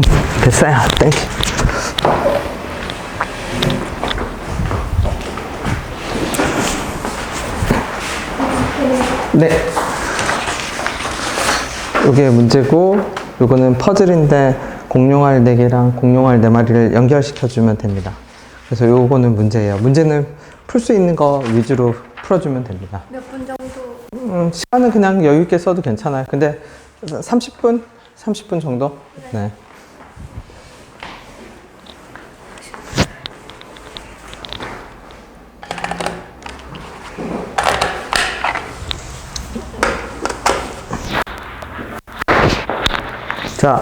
됐어요. 땡큐. 네. 요게 문제고, 요거는 퍼즐인데 공룡알 4개랑 공룡알 4마리를 연결시켜주면 됩니다. 그래서 요거는 문제예요. 문제는 풀 수 있는 거 위주로 풀어주면 됩니다. 몇 분 정도? 시간은 그냥 여유있게 써도 괜찮아요. 근데 30분? 30분 정도? 네. 자,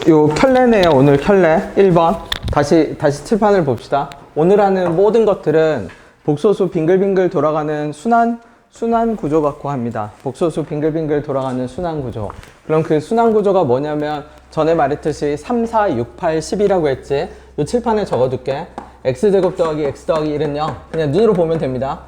요 켤레네요. 오늘 켤레 1번. 다시 칠판을 봅시다. 오늘 하는 모든 것들은 복소수 빙글빙글 돌아가는 순환 구조 갖고 합니다. 복소수 빙글빙글 돌아가는 순환 구조. 그럼 그 순환 구조가 뭐냐면 전에 말했듯이 3, 4, 6, 8, 10이라고 했지. 요 칠판에 적어둘게. x제곱 더하기 x 더하기 1은 0. 그냥 눈으로 보면 됩니다.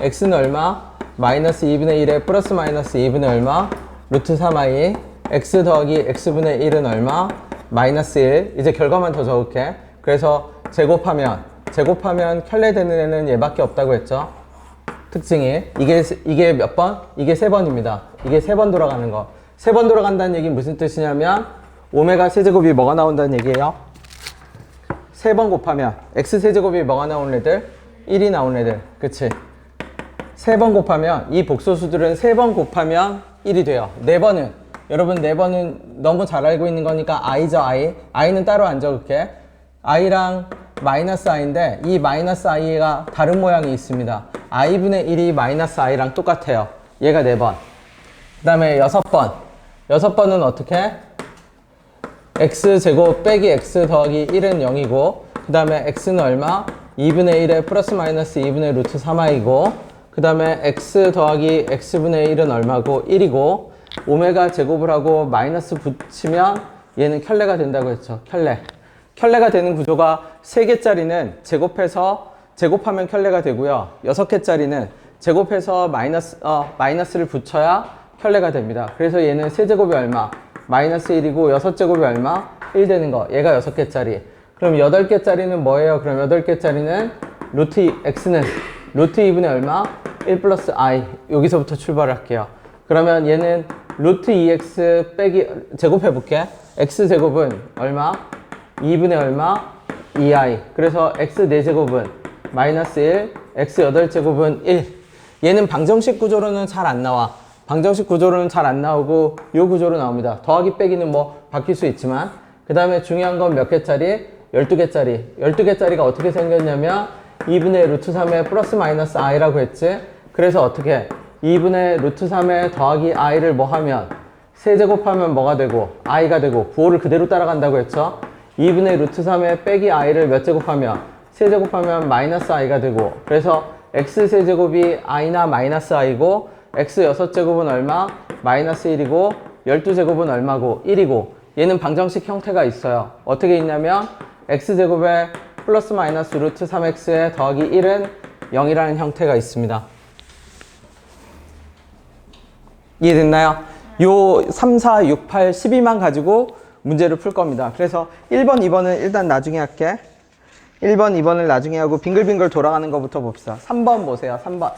x는 얼마? 마이너스 2분의 1에 플러스 마이너스 2분의 얼마? 루트 3i. x 더하기 x분의 1은 얼마? 마이너스 1. 이제 결과만 더 적을게. 그래서 제곱하면 켤레 되는 애는 얘밖에 없다고 했죠. 특징이 이게 몇 번? 이게 3번입니다. 이게 3번 돌아가는 거. 3번 돌아간다는 얘기는 무슨 뜻이냐면 오메가 세제곱이 뭐가 나온다는 얘기예요? 3번 곱하면 x 세제곱이 뭐가 나온 애들? 1이 나온 애들. 그치? 3번 곱하면 이 복소수들은 3번 곱하면 1이 돼요. 4번은 여러분 4번은 너무 잘 알고 있는 거니까 i죠. i는 따로 안 적을게. i랑 마이너스 i인데 이 마이너스 i가 다른 모양이 있습니다. i분의 1이 마이너스 i랑 똑같아요. 얘가 4번. 그 다음에 6번. 6번은 어떻게? x제곱 빼기 x 더하기 1은 0이고 그 다음에 x는 얼마? 2분의 1에 플러스 마이너스 2분의 루트 3i고 그 다음에 x 더하기 x분의 1은 얼마고? 1이고 오메가 제곱을 하고 마이너스 붙이면 얘는 켤레가 된다고 했죠. 켤레가 되는 구조가 3개짜리는 제곱하면 켤레가 되고요. 6개짜리는 제곱해서 마이너스를 붙여야 켤레가 됩니다. 그래서 얘는 세제곱이 얼마? 마이너스 1이고 6제곱이 얼마? 1 되는 거. 얘가 6개짜리. 그럼 8개짜리는 뭐예요? 그럼 8개짜리는 x는 루트 2분의 얼마? 1 플러스 i. 여기서부터 출발할게요. 그러면 얘는 루트 2x 빼기 제곱해볼게. x제곱은 얼마? 2분의 얼마? 2i. 그래서 x 4제곱은 마이너스 1, x 8제곱은 1. 얘는 방정식 구조로는 잘 안 나와. 방정식 구조로는 잘 안 나오고 요 구조로 나옵니다. 더하기 빼기는 뭐 바뀔 수 있지만 그 다음에 중요한 건 몇 개짜리? 12개짜리. 12개짜리가 어떻게 생겼냐면 2분의 루트 3에 플러스 마이너스 i라고 했지. 그래서 어떻게? 2분의 루트 3에 더하기 i를 뭐 하면? 세제곱하면 뭐가 되고? i가 되고 부호를 그대로 따라간다고 했죠. 2분의 루트 3에 빼기 i를 몇 제곱하면? 세제곱하면 마이너스 i가 되고 그래서 x 세제곱이 i나 마이너스 i고 x 6제곱은 얼마? 마이너스 1이고 12제곱은 얼마고? 1이고 얘는 방정식 형태가 있어요. 어떻게 있냐면 x제곱에 플러스 마이너스 루트 3x에 더하기 1은 0이라는 형태가 있습니다. 이해됐나요? 요 3, 4, 6, 8, 12만 가지고 문제를 풀 겁니다. 그래서 1번, 2번은 일단 나중에 할게. 1번, 2번을 나중에 하고 빙글빙글 돌아가는 것부터 봅시다. 3번 보세요. 3번.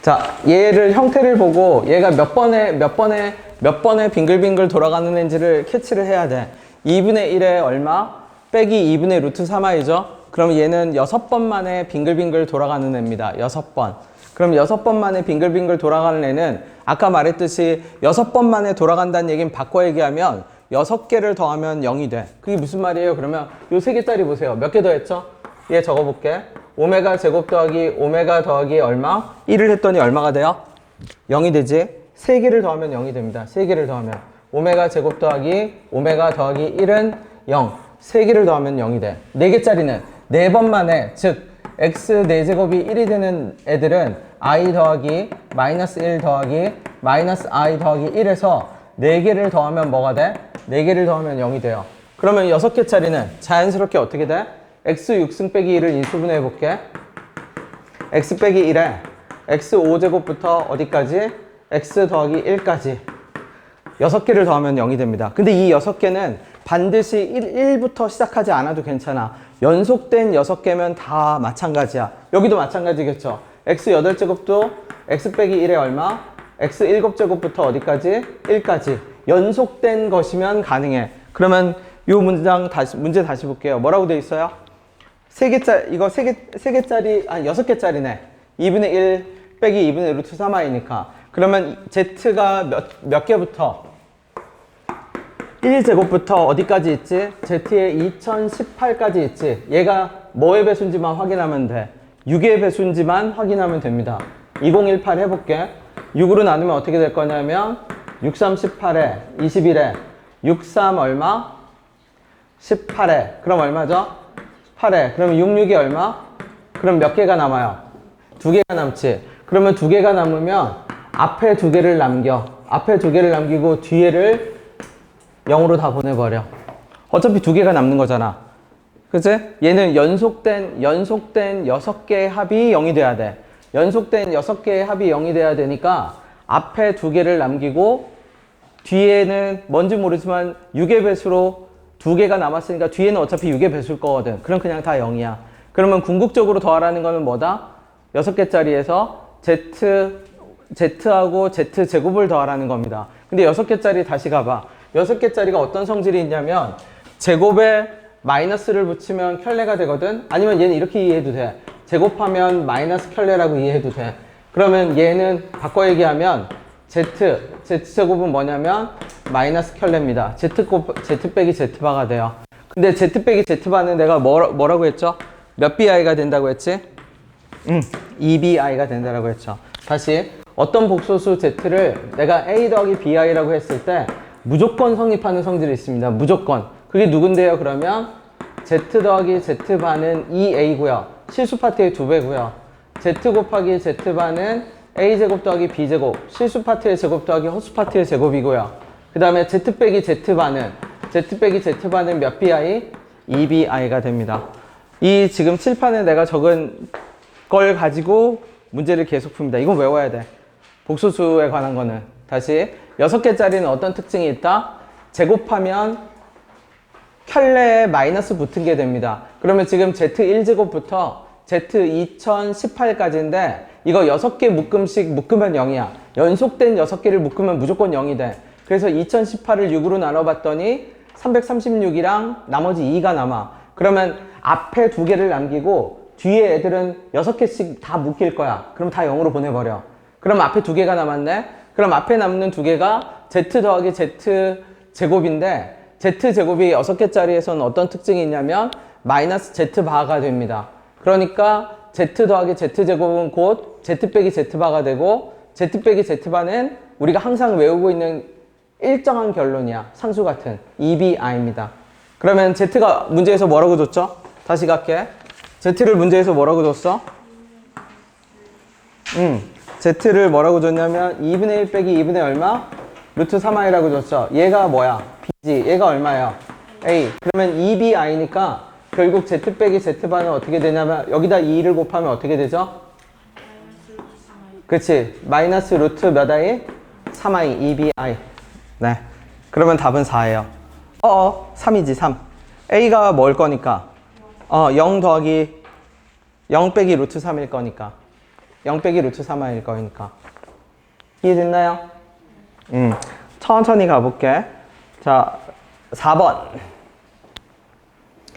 자, 얘를 형태를 보고 얘가 몇 번에 빙글빙글 돌아가는 애인지를 캐치를 해야 돼. 2분의 1에 얼마? 빼기 2분의 루트 3i죠? 그럼 얘는 6번 만에 빙글빙글 돌아가는 애입니다. 6번. 그럼 6번 만에 빙글빙글 돌아가는 애는 아까 말했듯이 6번 만에 돌아간다는 얘기는 바꿔 얘기하면 6개를 더하면 0이 돼. 그게 무슨 말이에요? 그러면 요 3개짜리 보세요. 몇 개 더했죠? 얘 적어볼게. 오메가 제곱 더하기 오메가 더하기 얼마? 1을 했더니 얼마가 돼요? 0이 되지? 3개를 더하면 0이 됩니다. 3개를 더하면 오메가 제곱 더하기 오메가 더하기 1은 0. 3개를 더하면 0이 돼. 4개짜리는 4번 만에 즉 x 4제곱이 1이 되는 애들은 i 더하기 마이너스 1 더하기 마이너스 i 더하기 1에서 4개를 더하면 뭐가 돼? 4개를 더하면 0이 돼요. 그러면 6개짜리는 자연스럽게 어떻게 돼? x 6승 빼기 1을 인수분해 해볼게. x 빼기 1에 x 5제곱부터 어디까지? x 더하기 1까지 6개를 더하면 0이 됩니다. 근데 이 6개는 반드시 1부터 시작하지 않아도 괜찮아. 연속된 6개면 다 마찬가지야. 여기도 마찬가지겠죠. x 8제곱도 x 빼기 1에 얼마? x 7제곱부터 어디까지? 1까지 연속된 것이면 가능해. 그러면 이 문제 다시 볼게요. 뭐라고 돼 있어요? 3개짜리, 이거 3개짜리, 아니 6개짜리네. 2분의 1 빼기 2분의 루트 3i니까. 그러면 z가 몇 개부터? 1제곱부터 어디까지 있지? z의 2018까지 있지. 얘가 뭐의 배수인지만 확인하면 돼. 6의 배수인지만 확인하면 됩니다. 2018 해볼게. 6으로 나누면 어떻게 될 거냐면 6, 3, 18에 21에 6, 3 얼마? 18에 그럼 얼마죠? 8에 그러면 6, 6이 얼마? 그럼 몇 개가 남아요? 2개가 남지. 그러면 2개가 남으면 앞에 2개를 남겨. 앞에 2개를 남기고 뒤에를 0으로 다 보내버려. 어차피 2개가 남는 거잖아. 그치? 얘는 연속된 6개의 합이 0이 돼야 돼. 연속된 6개의 합이 0이 돼야 되니까 앞에 2개를 남기고 뒤에는 뭔지 모르지만 6의 배수로 2개가 남았으니까 뒤에는 어차피 6의 배수일 거거든. 그럼 그냥 다 0이야. 그러면 궁극적으로 더하라는 거는 뭐다? 6개짜리에서 z하고 z제곱을 더하라는 겁니다. 근데 6개짜리 다시 가봐. 6개짜리가 어떤 성질이 있냐면 제곱에 마이너스를 붙이면 켤레가 되거든. 아니면 얘는 이렇게 이해해도 돼. 제곱하면 마이너스 켤레라고 이해해도 돼. 그러면 얘는 바꿔 얘기하면 z제곱은 뭐냐면 마이너스 켤레입니다. z 빼기 z바가 돼요. 근데 z 빼기 z바는 내가 뭐라고 했죠? 몇 bi가 된다고 했지? 2bi가 된다고 했죠. 다시 어떤 복소수 z를 내가 a 더하기 bi라고 했을 때 무조건 성립하는 성질이 있습니다. 무조건. 그게 누군데요? 그러면 z 더하기 z바는 2a고요. 실수 파트의 2배고요. z 곱하기 z바는 a제곱 더하기 b제곱, 실수 파트의 제곱 더하기 허수 파트의 제곱이고요. 그 다음에 z 빼기 z바는 몇 bi? 2bi가 됩니다. 이 지금 칠판에 내가 적은 걸 가지고 문제를 계속 풉니다. 이건 외워야 돼. 복소수에 관한 거는. 다시 6개짜리는 어떤 특징이 있다? 제곱하면 켤레에 마이너스 붙은 게 됩니다. 그러면 지금 z1제곱부터 z2018까지인데 이거 6개 묶음씩 묶으면 0이야. 연속된 6개를 묶으면 무조건 0이 돼. 그래서 2018을 6으로 나눠봤더니 336이랑 나머지 2가 남아. 그러면 앞에 2개를 남기고 뒤에 애들은 6개씩 다 묶일 거야. 그럼 다 0으로 보내버려. 그럼 앞에 2개가 남았네. 그럼 앞에 남는 2개가 z 더하기 z제곱인데 z제곱이 6개짜리에서는 어떤 특징이 있냐면 마이너스 z바가 됩니다. 그러니까 z 더하기 z제곱은 곧 z 빼기 z바가 되고 z 빼기 z바는 우리가 항상 외우고 있는 일정한 결론이야. 상수 같은 2bi입니다. 그러면 z가 문제에서 뭐라고 줬죠? 다시 갈게. z를 문제에서 뭐라고 줬어? z를 뭐라고 줬냐면 2분의 1 빼기 2분의 얼마? 루트 3i라고 줬죠. 얘가 뭐야? b지. 얘가 얼마예요? a. 그러면 2bi니까 결국 z 빼기 z바는 어떻게 되냐면 여기다 2를 곱하면 어떻게 되죠? 그치. 마이너스 루트 몇 i? 3i, 2bi. 네. 그러면 답은 4예요. 3이지, 3. a가 뭘 거니까? 0 더하기 0 빼기 루트 3일 거니까. 0 빼기 루트 3i일 거니까. 이해됐나요? 천천히 가볼게. 자, 4번.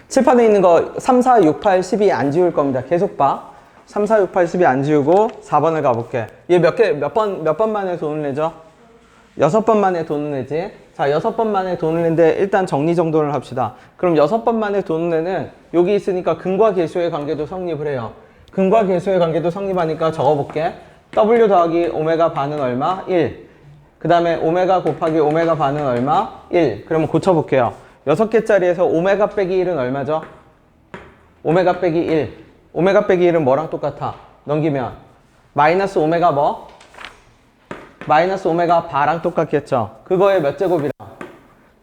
칠판에 있는 거 3, 4, 6, 8, 12 안 지울 겁니다. 계속 봐. 3, 4, 6, 8, 12 안 지우고 4번을 가볼게. 얘 몇 번 만에 돈을 내죠? 6번 만에 돈을 내지. 자, 6번 만에 돈을 내는데 일단 정리정돈을 합시다. 그럼 6번 만에 돈을 내는 여기 있으니까 근과 계수의 관계도 성립을 해요. 근과 계수의 관계도 성립하니까 적어볼게. W 더하기 오메가 반은 얼마? 1. 그 다음에 오메가 곱하기 오메가 반은 얼마? 1. 그러면 고쳐볼게요. 6개짜리에서 오메가 빼기 1은 얼마죠? 오메가 빼기 1. 오메가 빼기 1은 뭐랑 똑같아? 넘기면 마이너스 오메가 뭐? 마이너스 오메가 바랑 똑같겠죠? 그거의 몇 제곱이랑?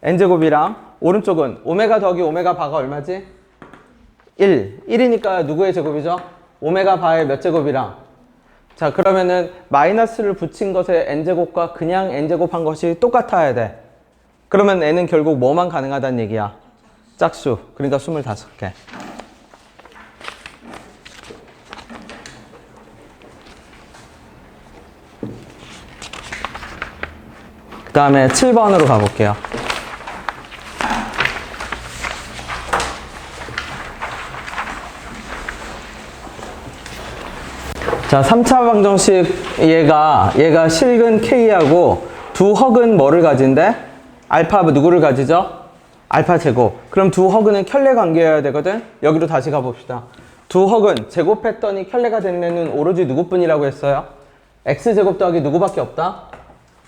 n제곱이랑 오른쪽은 오메가 더하기 오메가 바가 얼마지? 1. 1이니까 누구의 제곱이죠? 오메가 바의 몇 제곱이랑? 자, 그러면은 마이너스를 붙인 것의 n제곱과 그냥 n제곱한 것이 똑같아야 돼. 그러면 n은 결국 뭐만 가능하다는 얘기야? 짝수. 그러니까 25개. 그 다음에 7번으로 가볼게요. 자, 3차 방정식 얘가 실근 K하고 두 허근 뭐를 가진대? 알파 누구를 가지죠? 알파 제곱. 그럼 두 허근은 켤레 관계여야 되거든? 여기로 다시 가봅시다. 두 허근 제곱했더니 켤레가 된 애는 오로지 누구뿐이라고 했어요? X제곱 더하기 누구밖에 없다?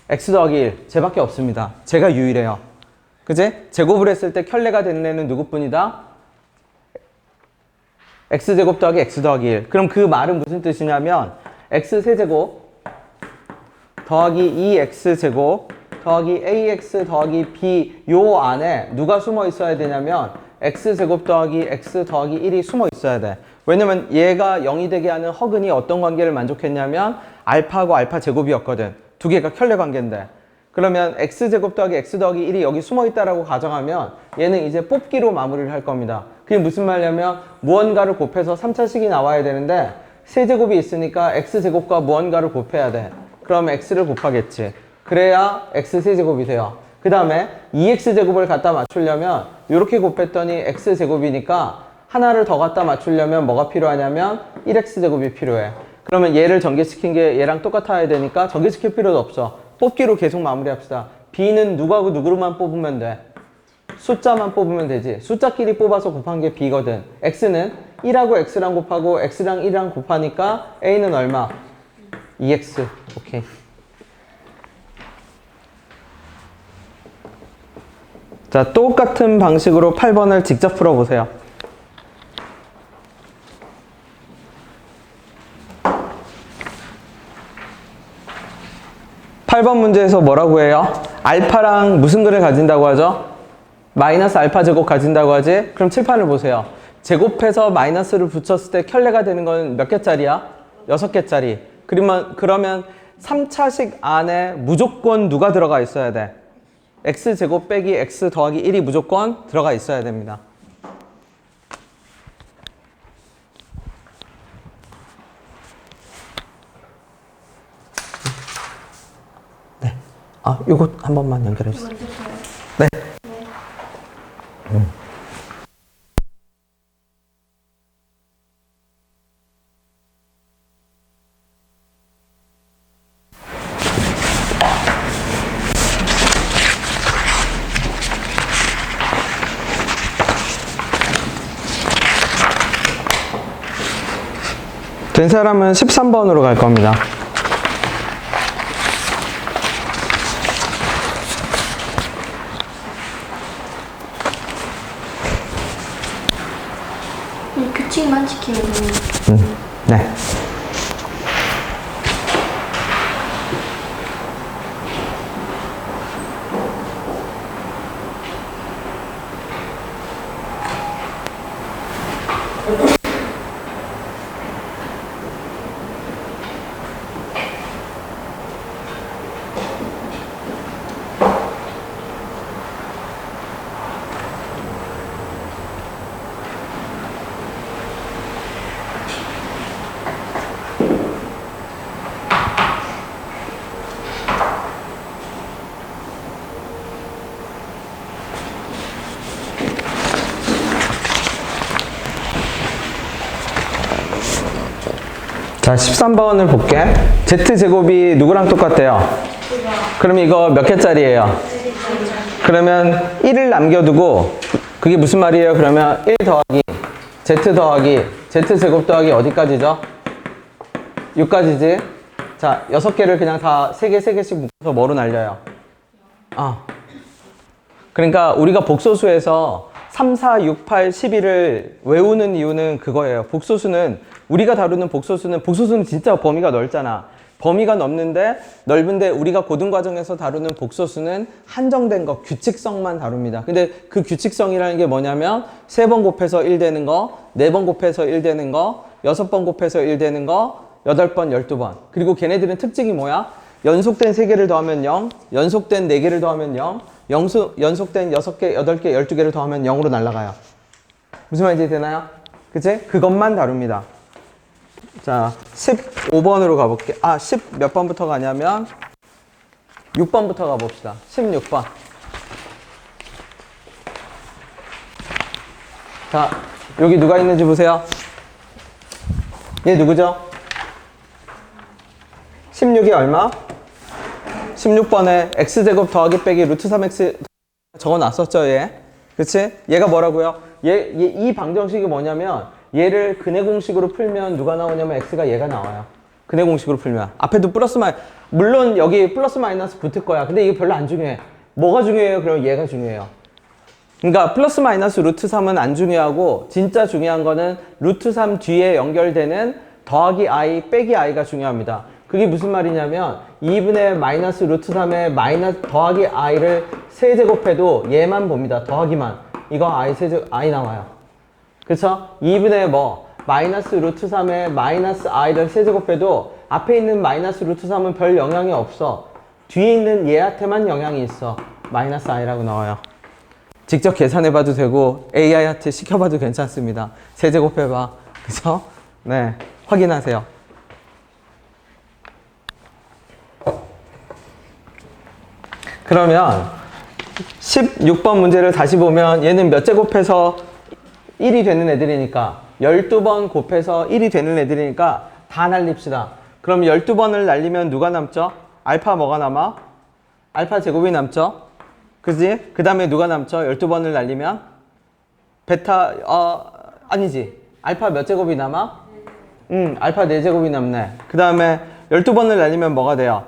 X 더하기 1. 쟤밖에 없습니다. 쟤가 유일해요. 그지? 제곱을 했을 때 켤레가 된 애는 누구뿐이다? X제곱 더하기 X 더하기 1. 그럼 그 말은 무슨 뜻이냐면 X세제곱 더하기 2X제곱 더하기 AX 더하기 B 요 안에 누가 숨어 있어야 되냐면 X제곱 더하기 X 더하기 1이 숨어 있어야 돼. 왜냐면 얘가 0이 되게 하는 허근이 어떤 관계를 만족했냐면 알파하고 알파 제곱이었거든. 두 개가 켤레 관계인데. 그러면 X제곱 더하기 X 더하기 1이 여기 숨어 있다라고 가정하면 얘는 이제 뽑기로 마무리를 할 겁니다. 그게 무슨 말이냐면 무언가를 곱해서 3차식이 나와야 되는데 세제곱이 있으니까 X제곱과 무언가를 곱해야 돼. 그럼 X를 곱하겠지. 그래야 X세제곱이 돼요. 그 다음에 2X제곱을 갖다 맞추려면 이렇게 곱했더니 X제곱이니까 하나를 더 갖다 맞추려면 뭐가 필요하냐면 1X제곱이 필요해. 그러면 얘를 전개시킨 게 얘랑 똑같아야 되니까 전개시킬 필요도 없어. 뽑기로 계속 마무리합시다. B는 누구하고 누구로만 뽑으면 돼? 숫자만 뽑으면 되지. 숫자끼리 뽑아서 곱한 게 B거든. X는 1하고 X랑 곱하고 X랑 1이랑 곱하니까 A는 얼마? 2X. 오케이. 자, 똑같은 방식으로 8번을 직접 풀어보세요. 8번 문제에서 뭐라고 해요? 알파랑 무슨 근을 가진다고 하죠? 마이너스 알파 제곱 가진다고 하지? 그럼 칠판을 보세요. 제곱해서 마이너스를 붙였을 때 켤레가 되는 건 몇 개짜리야? 6개짜리. 그러면 3차식 안에 무조건 누가 들어가 있어야 돼? X제곱 빼기 X 더하기 1이 무조건 들어가 있어야 됩니다. 네. 아, 요거 한 번만 연결해 주세요. 네. 된 사람은 13번으로 갈 겁니다. 규칙만 지키면 되는. 네. 자, 13번을 볼게. Z제곱이 누구랑 똑같대요? 그럼 이거 몇 개짜리예요? 그러면 1을 남겨두고 그게 무슨 말이에요? 그러면 1 더하기 Z 더하기 Z제곱 더하기 어디까지죠? 6까지지? 자, 6개를 그냥 다 3개, 3개씩 묶어서 뭐로 날려요? 그러니까 우리가 복소수에서 3, 4, 6, 8, 11을 외우는 이유는 그거예요. 우리가 다루는 복소수는 진짜 범위가 넓잖아. 범위가 넓은데 우리가 고등과정에서 다루는 복소수는 한정된 거, 규칙성만 다룹니다. 근데 그 규칙성이라는 게 뭐냐면 3번 곱해서 1 되는 거, 4번 곱해서 1 되는 거, 6번 곱해서 1 되는 거, 8번, 12번. 그리고 걔네들은 특징이 뭐야? 연속된 3개를 더하면 0, 연속된 4개를 더하면 0, 연속된 6개, 8개, 12개를 더하면 0으로 날아가요. 무슨 말인지 되나요? 그치? 그것만 다룹니다. 자, 15번으로 가볼게. 10 몇 번부터 가냐면 6번부터 가봅시다. 16번. 자, 여기 누가 있는지 보세요. 얘 누구죠? 16이 얼마? 16번에 x제곱 더하기 빼기 루트 3x 적어놨었죠, 얘. 그치? 얘가 뭐라고요? 이 방정식이 뭐냐면 얘를 근해 공식으로 풀면 누가 나오냐면 x가 얘가 나와요. 근해 공식으로 풀면. 앞에도 플러스 마이너스, 물론 여기 플러스 마이너스 붙을 거야. 근데 이게 별로 안 중요해. 뭐가 중요해요? 그럼 얘가 중요해요. 그러니까 플러스 마이너스 루트 3은 안 중요하고 진짜 중요한 거는 루트 3 뒤에 연결되는 더하기 i 빼기 i가 중요합니다. 그게 무슨 말이냐면 2분의 마이너스 루트 3에 마이너스 더하기 i를 세제곱해도 얘만 봅니다. 더하기만. 이거 i 나와요. 그쵸? 2분의 마이너스 루트 3에 마이너스 i를 세제곱해도 앞에 있는 마이너스 루트 3은 별 영향이 없어. 뒤에 있는 얘한테만 영향이 있어. 마이너스 i라고 나와요. 직접 계산해봐도 되고 AI한테 시켜봐도 괜찮습니다. 세제곱해봐. 그죠? 네, 확인하세요. 그러면 16번 문제를 다시 보면 얘는 몇 제곱해서 1이 되는 애들이니까 12번 곱해서 1이 되는 애들이니까 다 날립시다. 그럼 12번을 날리면 누가 남죠? 알파 뭐가 남아? 알파 제곱이 남죠? 그지? 그 다음에 누가 남죠? 12번을 날리면? 베타, 아니지. 알파 몇 제곱이 남아? 알파 4제곱이 남네. 그 다음에 12번을 날리면 뭐가 돼요?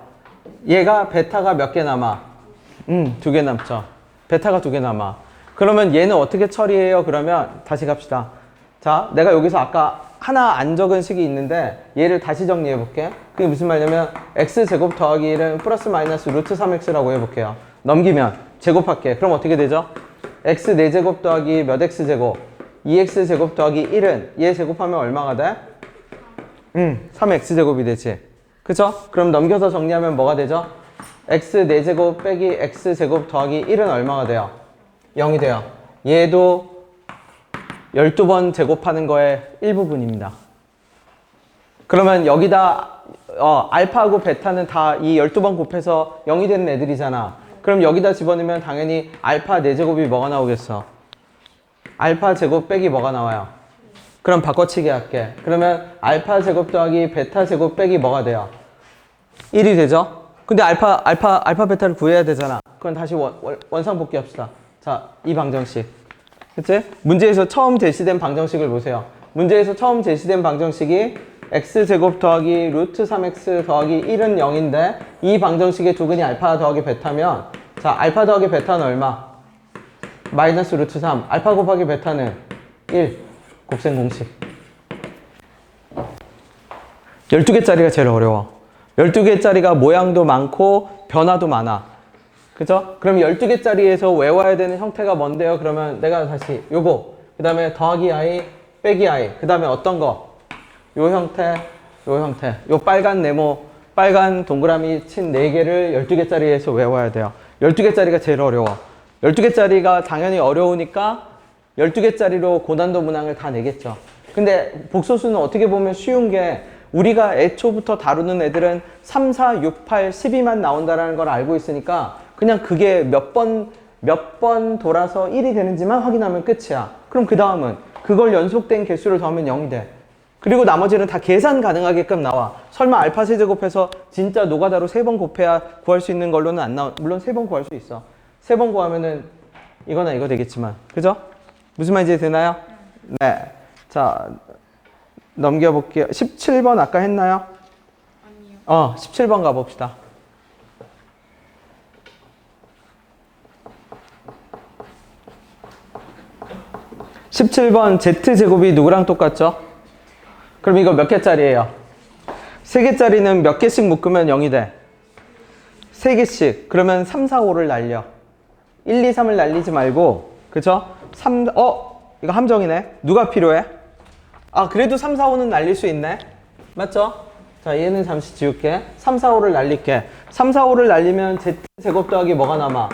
얘가 베타가 몇 개 남아? 2개 남죠. 베타가 2개 남아. 그러면 얘는 어떻게 처리해요? 그러면 다시 갑시다. 자, 내가 여기서 아까 하나 안 적은 식이 있는데 얘를 다시 정리해 볼게. 그게 무슨 말이냐면 x제곱 더하기 1은 플러스 마이너스 루트 3x라고 해볼게요. 넘기면 제곱할게. 그럼 어떻게 되죠? x 4제곱 더하기 몇 x제곱 2x제곱 더하기 1은 얘 제곱하면 얼마가 돼? 3x제곱이 되지. 그쵸? 그럼 넘겨서 정리하면 뭐가 되죠? x 4제곱 빼기 x제곱 더하기 1은 얼마가 돼요? 0이 돼요. 얘도 12번 제곱하는 거의 일부분입니다. 그러면 여기다 알파하고 베타는 다 이 12번 곱해서 0이 되는 애들이잖아. 그럼 여기다 집어넣으면 당연히 알파 4제곱이 뭐가 나오겠어? 알파 제곱 빼기 뭐가 나와요? 그럼 바꿔치기 할게. 그러면 알파 제곱 더하기 베타 제곱 빼기 뭐가 돼요? 1이 되죠? 근데 알파 베타를 구해야 되잖아. 그럼 다시 원상복귀 합시다. 자, 이 방정식. 그치? 문제에서 처음 제시된 방정식을 보세요. 문제에서 처음 제시된 방정식이 x제곱 더하기 루트 3x 더하기 1은 0인데 이 방정식의 조근이 알파 더하기 베타면 자, 알파 더하기 베타는 얼마? 마이너스 루트 3. 알파 곱하기 베타는 1. 곱셈 공식. 12개짜리가 제일 어려워. 12개짜리가 모양도 많고 변화도 많아. 그죠? 그럼 12개짜리에서 외워야 되는 형태가 뭔데요? 그러면 내가 다시 요거, 그 다음에 더하기 i, 빼기 i, 그 다음에 어떤 거? 요 형태, 요 빨간 네모, 빨간 동그라미 친 4개를 12개짜리에서 외워야 돼요. 12개짜리가 제일 어려워. 12개짜리가 당연히 어려우니까 12개짜리로 고난도 문항을 다 내겠죠. 근데 복소수는 어떻게 보면 쉬운 게 우리가 애초부터 다루는 애들은 3, 4, 6, 8, 12만 나온다는 걸 알고 있으니까 그냥 그게 몇 번 돌아서 1이 되는지만 확인하면 끝이야. 그럼 그 다음은 그걸 연속된 개수를 더하면 0이 돼. 그리고 나머지는 다 계산 가능하게끔 나와. 설마 알파 세제곱해서 진짜 노가다로 3번 곱해야 구할 수 있는 걸로는 안 나와. 물론 3번 구할 수 있어. 3번 구하면은 이거나 이거 되겠지만. 그죠? 무슨 말인지 되나요? 네. 자, 넘겨볼게요. 17번 아까 했나요? 아니요. 17번 가봅시다. 17번 z제곱이 누구랑 똑같죠? 그럼 이거 몇 개짜리예요? 3개짜리는 몇 개씩 묶으면 0이 돼? 3개씩. 그러면 3, 4, 5를 날려. 1, 2, 3을 날리지 말고, 그쵸? 이거 함정이네. 누가 필요해? 그래도 3, 4, 5는 날릴 수 있네. 맞죠? 자, 얘는 잠시 지울게. 3, 4, 5를 날릴게. 3, 4, 5를 날리면 z제곱 더하기 뭐가 남아?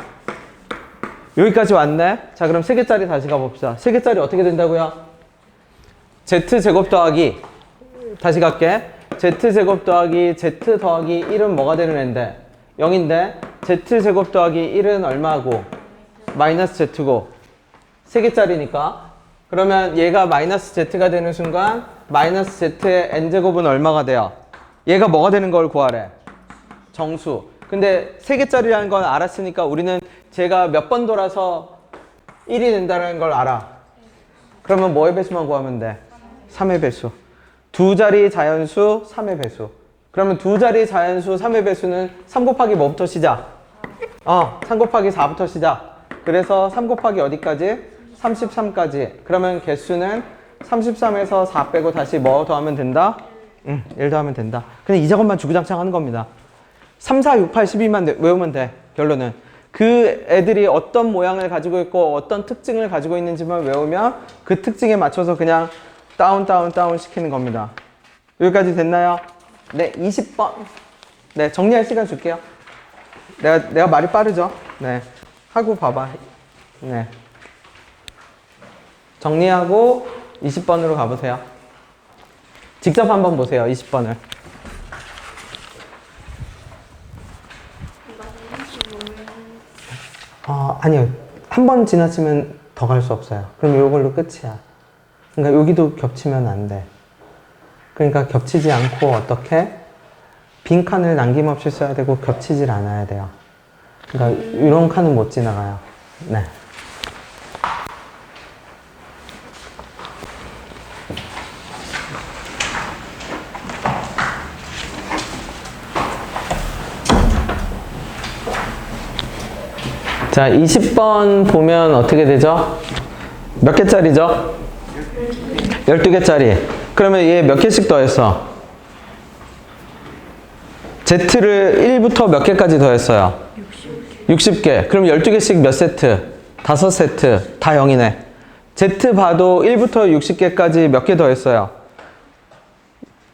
여기까지 왔네? 자, 그럼 3개짜리 다시 가봅시다. 3개짜리 어떻게 된다고요? z제곱 더하기, 다시 갈게. z제곱 더하기 z 더하기 1은 뭐가 되는 앤데? 0인데 z제곱 더하기 1은 얼마고? 마이너스 z고 3개짜리니까 그러면 얘가 마이너스 z가 되는 순간 마이너스 z의 n제곱은 얼마가 돼요? 얘가 뭐가 되는 걸 구하래? 정수. 근데 3개짜리라는 건 알았으니까 우리는 제가 몇 번 돌아서 1이 된다는 걸 알아. 그러면 뭐의 배수만 구하면 돼? 3의 배수. 두 자리 자연수 3의 배수. 그러면 두 자리 자연수 3의 배수는 3 곱하기 뭐부터 시작? 3 곱하기 4부터 시작. 그래서 3 곱하기 어디까지? 33까지. 그러면 개수는 33에서 4 빼고 다시 뭐 더하면 된다? 1 더하면 된다. 그냥 이 작업만 주구장창 하는 겁니다. 3, 4, 6, 8, 12만 외우면 돼. 결론은. 그 애들이 어떤 모양을 가지고 있고 어떤 특징을 가지고 있는지만 외우면 그 특징에 맞춰서 그냥 다운 시키는 겁니다. 여기까지 됐나요? 네, 20번. 네, 정리할 시간 줄게요. 내가 말이 빠르죠? 네. 하고 봐봐. 네. 정리하고 20번으로 가보세요. 직접 한번 보세요, 20번을. 아니요. 한 번 지나치면 더 갈 수 없어요. 그럼 이걸로 끝이야. 그러니까 여기도 겹치면 안 돼. 그러니까 겹치지 않고 어떻게? 빈칸을 남김없이 써야 되고 겹치질 않아야 돼요. 그러니까 이런 칸은 못 지나가요. 네. 자, 20번 보면 어떻게 되죠? 몇 개짜리죠? 12개짜리. 그러면 얘 몇 개씩 더했어? Z를 1부터 몇 개까지 더했어요? 60개. 그럼 12개씩 몇 세트? 5세트. 다 0이네. Z 봐도 1부터 60개까지 몇 개 더했어요?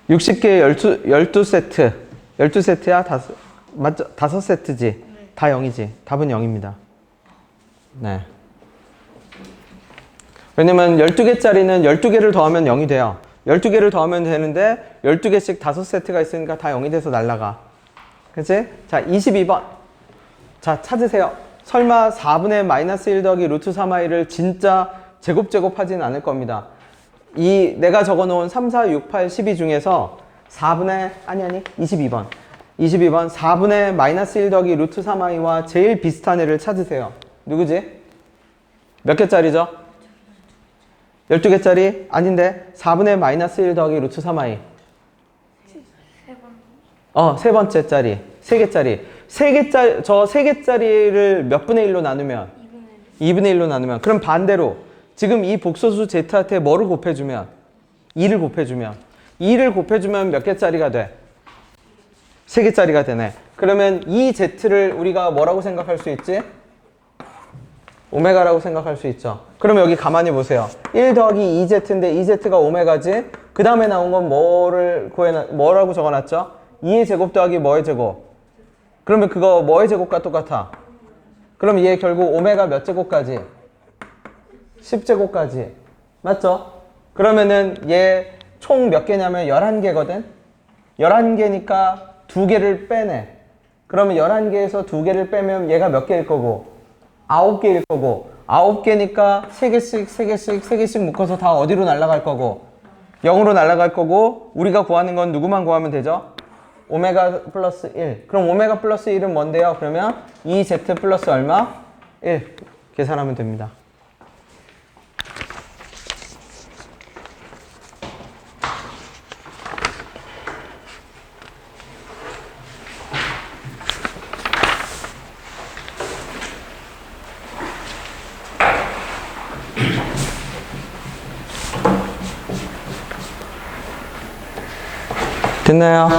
60개 12세트. 12세트야? 맞죠? 5세트지? 다 0이지? 답은 0입니다. 네. 왜냐면 12개짜리는 12개를 더하면 0이 돼요. 12개를 더하면 되는데 12개씩 5세트가 있으니까 다 0이 돼서 날라가. 그치? 자, 22번. 자, 찾으세요. 설마 4분의 마이너스 1 더하기 루트 3i를 진짜 제곱하진 않을 겁니다. 이 내가 적어놓은 3, 4, 6, 8, 12 중에서 4분의 22번. 22번 4분의 마이너스 1 더하기 루트 3i와 제일 비슷한 애를 찾으세요. 누구지? 몇 개짜리죠? 12개짜리? 아닌데 4분의 마이너스 1 더하기 루트 3i. 세 번째 짜리. 3개짜리. 저 3개짜리를 몇 분의 1로 나누면? 2분의 1로 나누면. 그럼 반대로 지금 이 복소수 z한테 뭐를 곱해주면? 2를 곱해주면. 2를 곱해주면 몇 개짜리가 돼? 3개짜리가 되네. 그러면 이 z를 우리가 뭐라고 생각할 수 있지? 오메가라고 생각할 수 있죠. 그러면 여기 가만히 보세요. 1 더하기 2z인데 2z가 오메가지? 그 다음에 나온 건 뭐라고 적어놨죠? 2의 제곱 더하기 뭐의 제곱? 그러면 그거 뭐의 제곱과 똑같아? 그럼 얘 결국 오메가 몇 제곱까지? 10제곱까지. 맞죠? 그러면은 얘 총 몇 개냐면 11개거든? 11개니까 2개를 빼내. 그러면 11개에서 2개를 빼면 얘가 몇 개일 거고? 9개일 거고. 9개니까 3개씩 묶어서 다 어디로 날아갈 거고? 0으로 날아갈 거고. 우리가 구하는 건 누구만 구하면 되죠? 오메가 플러스 1. 그럼 오메가 플러스 1은 뭔데요? 그러면 2z 플러스 얼마? 1. 계산하면 됩니다. 됐나요?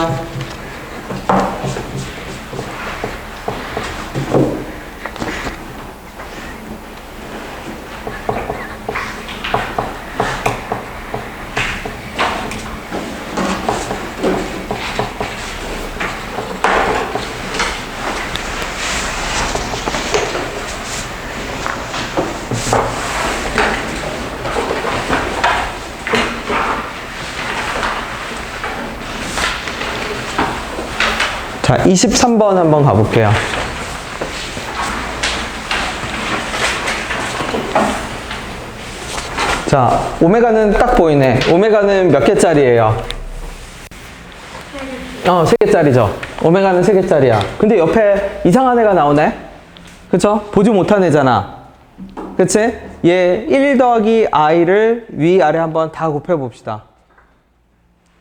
자, 23번 한번 가볼게요. 자, 오메가는 딱 보이네. 오메가는 몇 개짜리예요? 3개짜리죠. 오메가는 3개짜리야. 근데 옆에 이상한 애가 나오네? 그쵸? 보지 못한 애잖아. 그치? 얘 1 더하기 i를 위아래 한번 다 곱해봅시다.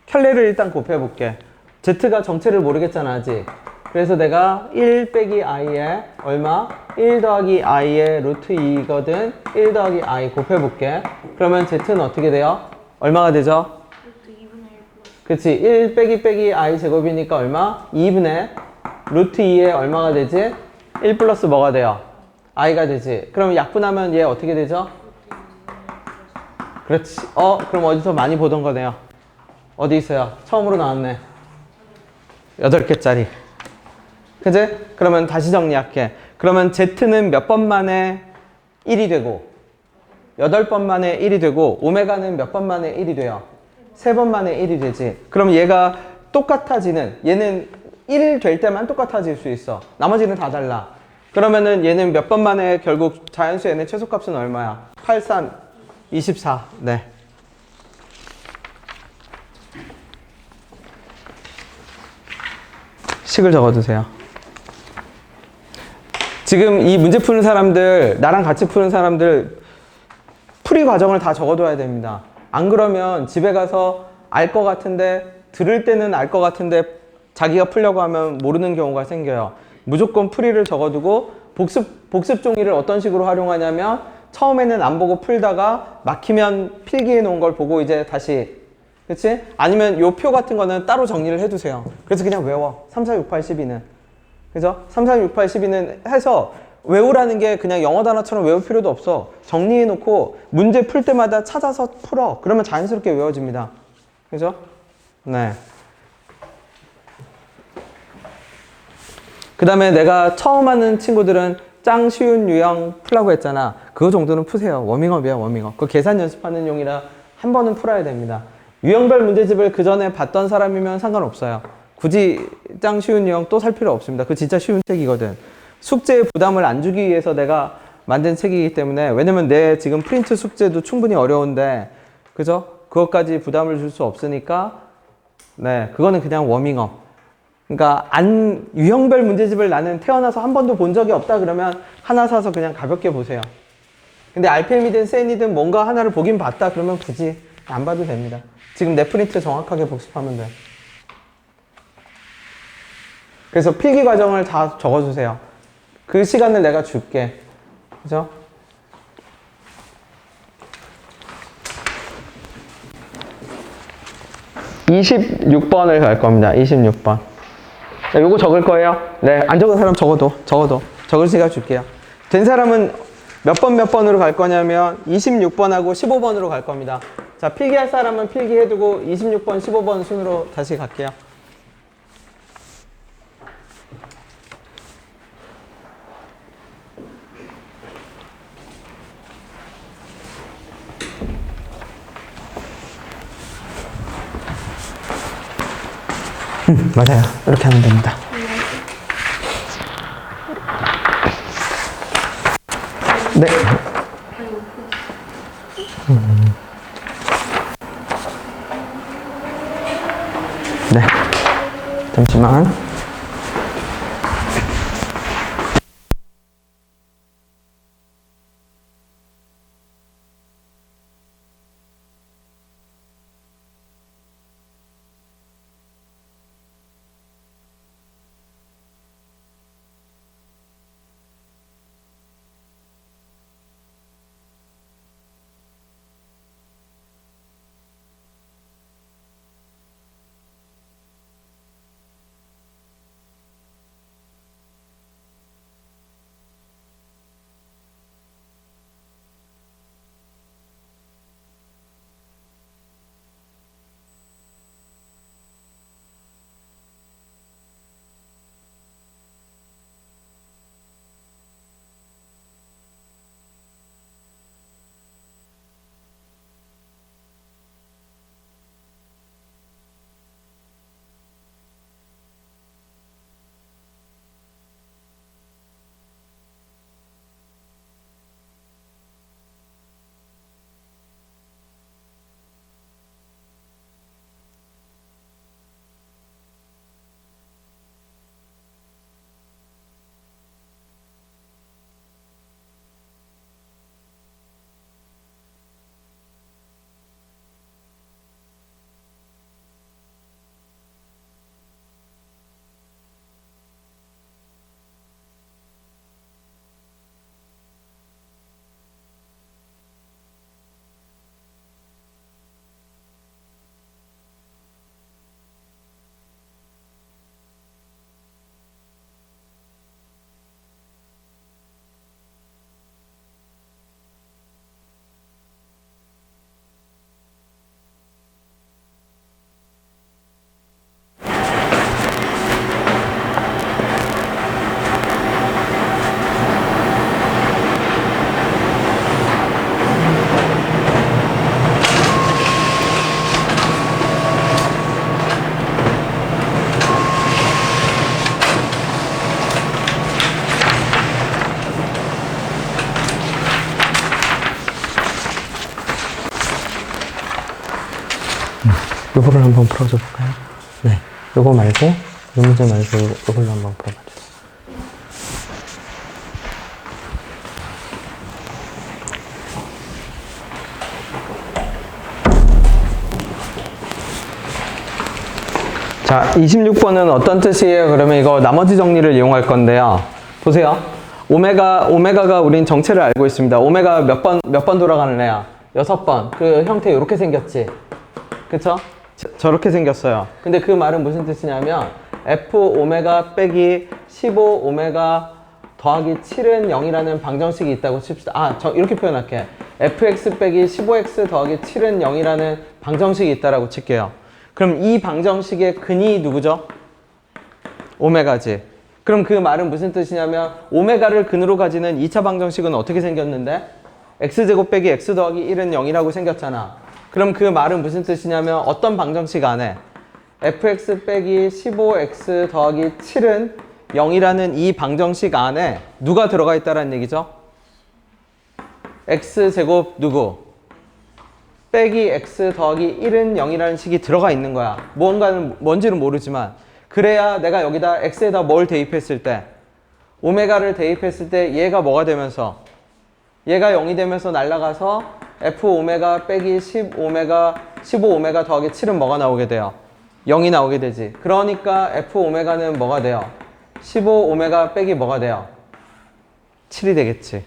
켤레를 일단 곱해볼게. z가 정체를 모르겠잖아, 아직. 그래서 내가 1 빼기 i에 얼마? 1 더하기 i의 루트 2거든. 1 더하기 i 곱해볼게. 그러면 z는 어떻게 돼요? 얼마가 되죠? 루트 2분의 1 플러스. 그치. 1 빼기 i 제곱이니까 얼마? 2분의 루트 2에 얼마가 되지? 1 플러스 뭐가 돼요? i가 되지. 그럼 약분하면 얘 어떻게 되죠? 그렇지. 그럼 어디서 많이 보던 거네요. 어디 있어요? 처음으로 나왔네. 8개짜리. 그치? 그러면 다시 정리할게. 그러면 Z는 몇 번 만에 1이 되고 8번 만에 1이 되고 오메가는 몇 번 만에 1이 돼요? 3번 만에 1이 되지. 그럼 얘가 똑같아지는 얘는 1 될 때만 똑같아질 수 있어. 나머지는 다 달라. 그러면은 얘는 몇 번 만에 결국 자연수 n의 최소값은 얼마야? 8, 3, 24. 네. 식을 적어두세요. 지금 이 문제 푸는 사람들, 나랑 같이 푸는 사람들 풀이 과정을 다 적어둬야 됩니다. 안 그러면 집에 가서 알 것 같은데, 들을 때는 알 것 같은데 자기가 풀려고 하면 모르는 경우가 생겨요. 무조건 풀이를 적어두고 복습 종이를 어떤 식으로 활용하냐면 처음에는 안 보고 풀다가 막히면 필기해 놓은 걸 보고 이제 다시, 그치? 아니면 요 표 같은 거는 따로 정리를 해두세요. 그래서 그냥 외워. 3, 4, 6, 8, 12는. 그죠? 3, 4, 6, 8, 12는 해서 외우라는 게 그냥 영어 단어처럼 외울 필요도 없어. 정리해 놓고 문제 풀 때마다 찾아서 풀어. 그러면 자연스럽게 외워집니다. 그죠? 네. 그 다음에 내가 처음 하는 친구들은 짱 쉬운 유형 풀라고 했잖아. 그거 정도는 푸세요. 워밍업이야, 워밍업. 그거 계산 연습하는 용이라 한 번은 풀어야 됩니다. 유형별 문제집을 그 전에 봤던 사람이면 상관없어요. 굳이 짱 쉬운 유형 또 살 필요 없습니다. 그거 진짜 쉬운 책이거든. 숙제에 부담을 안 주기 위해서 내가 만든 책이기 때문에, 왜냐면 내 지금 프린트 숙제도 충분히 어려운데, 그죠? 그것까지 부담을 줄 수 없으니까, 네, 그거는 그냥 워밍업. 그러니까 유형별 문제집을 나는 태어나서 한 번도 본 적이 없다 그러면 하나 사서 그냥 가볍게 보세요. 근데 RPM이든 센이든 뭔가 하나를 보긴 봤다 그러면 굳이 안 봐도 됩니다. 지금 내 프린트 정확하게 복습하면 돼. 그래서 필기 과정을 다 적어주세요. 그 시간을 내가 줄게. 그죠? (26번을) 갈 겁니다. 26번. 자, 요거 적을 거예요. 네, 안 적은 사람 적어도. 적을 시간 줄게요. 된 사람은 몇 번으로 갈 거냐면 26번하고 15번으로 갈 겁니다. 자, 필기할 사람은 필기해두고 26번, 15번 순으로 다시 갈게요. 맞아요. 이렇게 하면 됩니다. 네. 네. 잠시만. 요거를 한번 풀어줘 볼까요? 네. 요거 말고, 요 문제 말고, 요걸로 한번 풀어봐 주세요. 자, 26번은 어떤 뜻이에요? 그러면 이거 나머지 정리를 이용할 건데요. 보세요. 오메가가 우린 정체를 알고 있습니다. 오메가 몇 번 돌아가는 애야? 6번. 그 형태 이렇게 생겼지? 그쵸? 저렇게 생겼어요. 근데 그 말은 무슨 뜻이냐면 F 오메가 빼기 15 오메가 더하기 7은 0이라는 방정식이 있다고 칩시다. 아, 저 이렇게 표현할게. fx 빼기 15x 더하기 7은 0이라는 방정식이 있다라고 칠게요. 그럼 이 방정식의 근이 누구죠? 오메가지. 그럼 그 말은 무슨 뜻이냐면 오메가를 근으로 가지는 2차 방정식은 어떻게 생겼는데? x제곱 빼기 x 더하기 1은 0이라고 생겼잖아. 그럼 그 말은 무슨 뜻이냐면 어떤 방정식 안에 fx 빼기 15x 더하기 7은 0이라는 이 방정식 안에 누가 들어가 있다는 얘기죠? x제곱 누구? 빼기 x 더하기 1은 0이라는 식이 들어가 있는 거야. 뭔지는 모르지만 그래야 내가 여기다 x에다 뭘 대입했을 때 오메가를 대입했을 때 얘가 뭐가 되면서 얘가 0이 되면서 날아가서 f 오메가 빼기 15 오메가 더하기 7은 뭐가 나오게 돼요? 0이 나오게 되지. 그러니까 f 오메가는 뭐가 돼요? 15 오메가 빼기 뭐가 돼요? 7이 되겠지.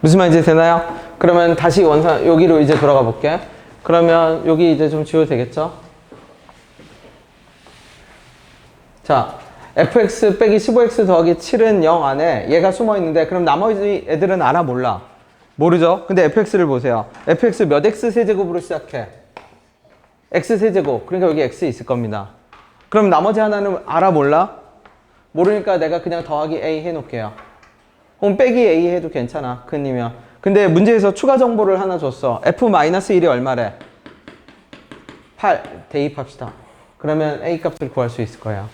무슨 말인지 되나요? 그러면 다시 여기로 이제 돌아가 볼게. 그러면 여기 이제 좀 지워도 되겠죠? 자, fx 빼기 15x 더하기 7은 0 안에 얘가 숨어 있는데 그럼 나머지 애들은 알아 몰라? 모르죠? 근데 fx를 보세요. fx 몇 x 세제곱으로 시작해? x 세제곱. 그러니까 여기 x 있을 겁니다. 그럼 나머지 하나는 알아 몰라? 모르니까 내가 그냥 더하기 a 해놓을게요. 그럼 빼기 a 해도 괜찮아. 큰이면. 근데 문제에서 추가 정보를 하나 줬어. f-1이 얼마래? 8 대입합시다. 그러면 a 값을 구할 수 있을 거예요.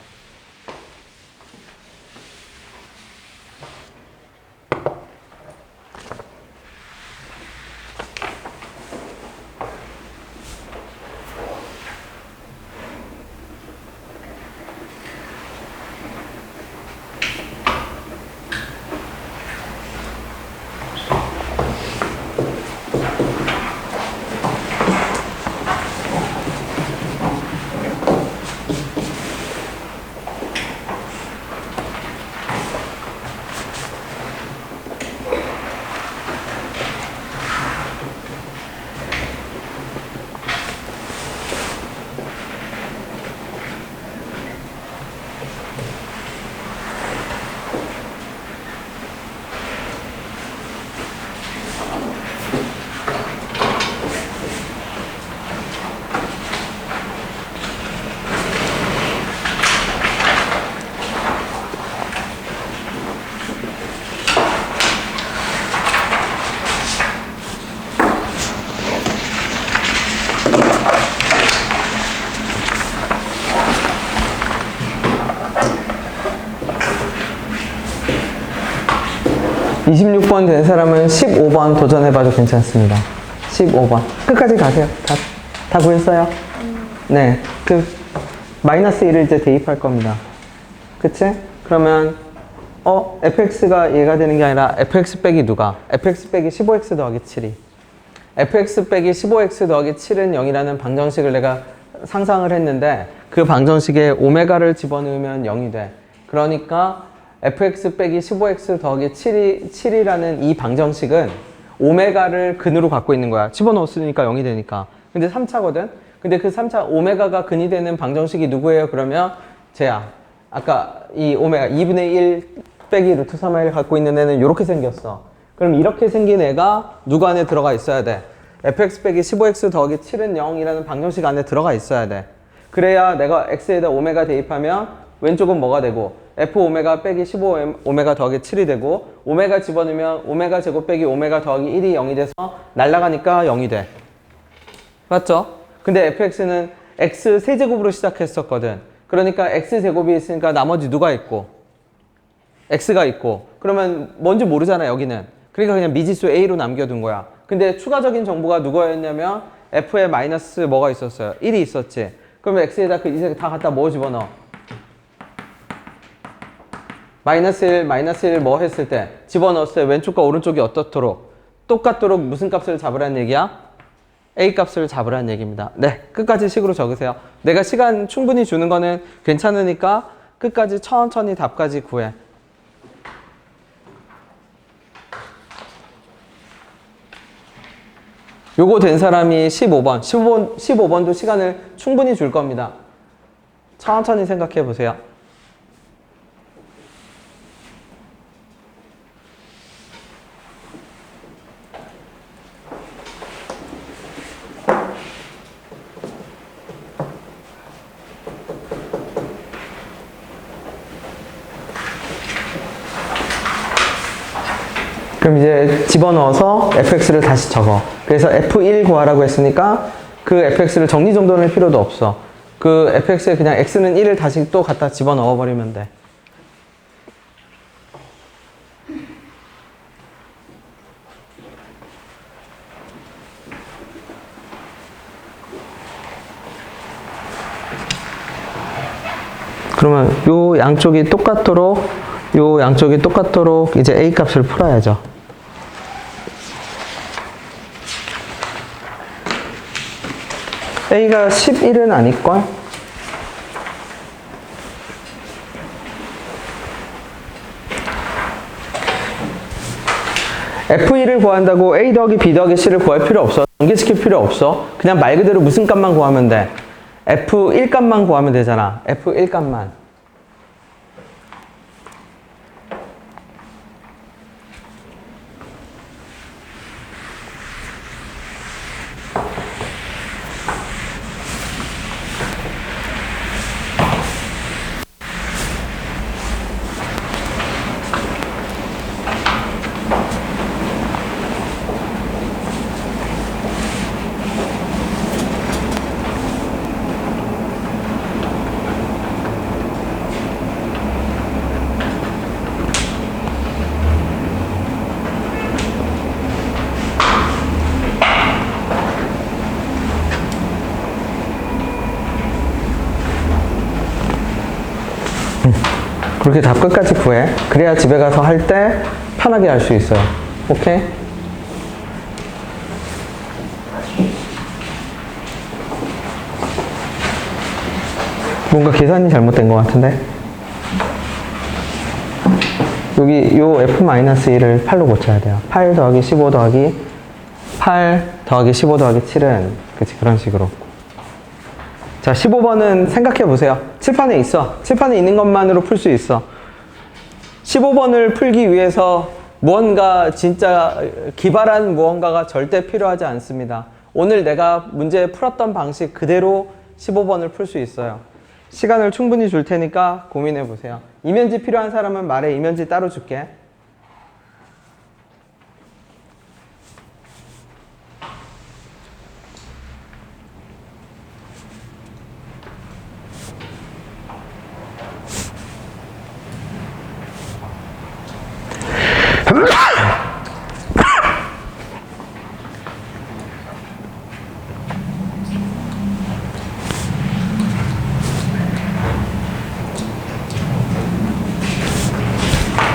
(26번) 된 사람은 15번 도전해봐도 괜찮습니다. 15번 끝까지 가세요. 다 구했어요? 네, 마이너스 1을 이제 대입할 겁니다. 그치? 그러면 fx가 얘가 되는 게 아니라 fx 빼기 누가? fx 빼기 15x 더하기 7이 fx 빼기 15x 더하기 7은 0이라는 방정식을 내가 상상을 했는데 그 방정식에 오메가를 집어넣으면 0이 돼. 그러니까 fx 빼기 15x 더하기 7이라는 이 방정식은 오메가를 근으로 갖고 있는 거야. 집어넣었으니까 0이 되니까. 근데 3차거든? 근데 그 3차 오메가가 근이 되는 방정식이 누구예요? 그러면 쟤야. 아까 이 오메가 2분의 1 빼기 루트 3을 갖고 있는 애는 이렇게 생겼어. 그럼 이렇게 생긴 애가 누구 안에 들어가 있어야 돼? fx 빼기 15x 더하기 7은 0이라는 방정식 안에 들어가 있어야 돼. 그래야 내가 x에다 오메가 대입하면 왼쪽은 뭐가 되고 f 오메가 빼기 15 오메가 더하기 7이 되고 오메가 집어넣으면 오메가 제곱 빼기 오메가 더하기 1이 0이 돼서 날아가니까 0이 돼. 맞죠? 근데 fx는 x 세제곱으로 시작했었거든. 그러니까 x 제곱이 있으니까 나머지 누가 있고 x가 있고 그러면 뭔지 모르잖아 여기는. 그러니까 그냥 미지수 A로 남겨둔 거야. 근데 추가적인 정보가 누구였냐면 F에 마이너스 뭐가 있었어요? 1이 있었지. 그러면 X에다 그 이제 다 갖다 뭐 집어넣어? 마이너스 1 뭐 했을 때 집어넣었을 때 왼쪽과 오른쪽이 어떻도록 똑같도록 무슨 값을 잡으라는 얘기야? A 값을 잡으라는 얘기입니다. 네, 끝까지 식으로 적으세요. 내가 시간 충분히 주는 거는 괜찮으니까 끝까지 천천히 답까지 구해. 요거 된 사람이 15번. 15번도 시간을 충분히 줄 겁니다. 천천히 생각해 보세요. 그럼 이제 집어넣어서 fx를 다시 적어. 그래서 f1 구하라고 했으니까 그 fx를 정리정돈할 필요도 없어. 그 fx에 그냥 x는 1을 다시 또 갖다 집어넣어 버리면 돼. 그러면 요 양쪽이 똑같도록 이제 a 값을 풀어야죠. A가 11은 아닐걸? F1을 구한다고 A 더하기 B 더하기 C를 구할 필요 없어. 전개시킬 필요 없어. 그냥 말 그대로 무슨 값만 구하면 돼? F1 값만 구하면 되잖아. F1 값만. 그렇게 답 끝까지 구해. 그래야 집에 가서 할 때 편하게 할 수 있어요. 오케이? 뭔가 계산이 잘못된 것 같은데? 여기 요 f-1을 8로 고쳐야 돼요. 8 더하기 15 더하기 8 더하기 15 더하기 7은 그치 그런 식으로. 자, 15번은 생각해 보세요. 칠판에 있어. 칠판에 있는 것만으로 풀 수 있어. 15번을 풀기 위해서 무언가 진짜 기발한 무언가가 절대 필요하지 않습니다. 오늘 내가 문제 풀었던 방식 그대로 15번을 풀 수 있어요. 시간을 충분히 줄 테니까 고민해 보세요. 이면지 필요한 사람은 말해. 이면지 따로 줄게.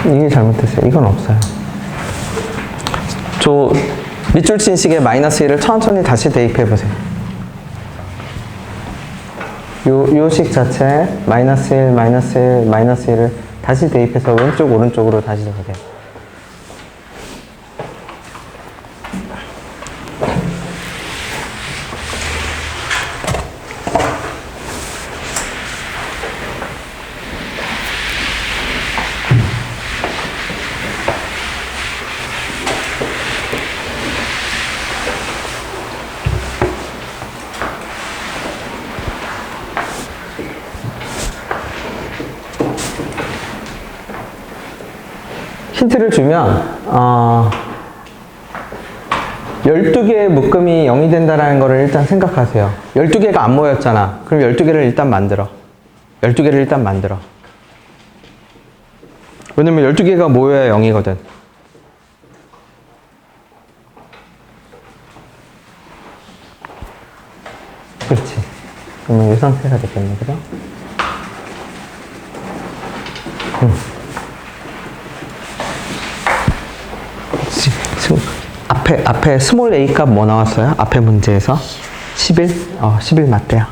이게 잘못됐어요. 이건 없어요. 저 밑줄 친 식에 마이너스 1을 천천히 다시 대입해 보세요. 요 식 자체 마이너스 1, 마이너스 1, 마이너스 1을 다시 대입해서 왼쪽 오른쪽으로 다시 적으세요. 힌트를 주면 12개의 묶음이 0이 된다는 거를 일단 생각하세요. 12개가 안 모였잖아. 그럼 12개를 일단 만들어. 12개를 일단 만들어. 왜냐면 12개가 모여야 0이거든. 그렇지. 그러면 이 상태가 됐겠네, 그죠? 지금 앞에 스몰 a 값 뭐 나왔어요? 앞에 문제에서 11? 11 맞대요.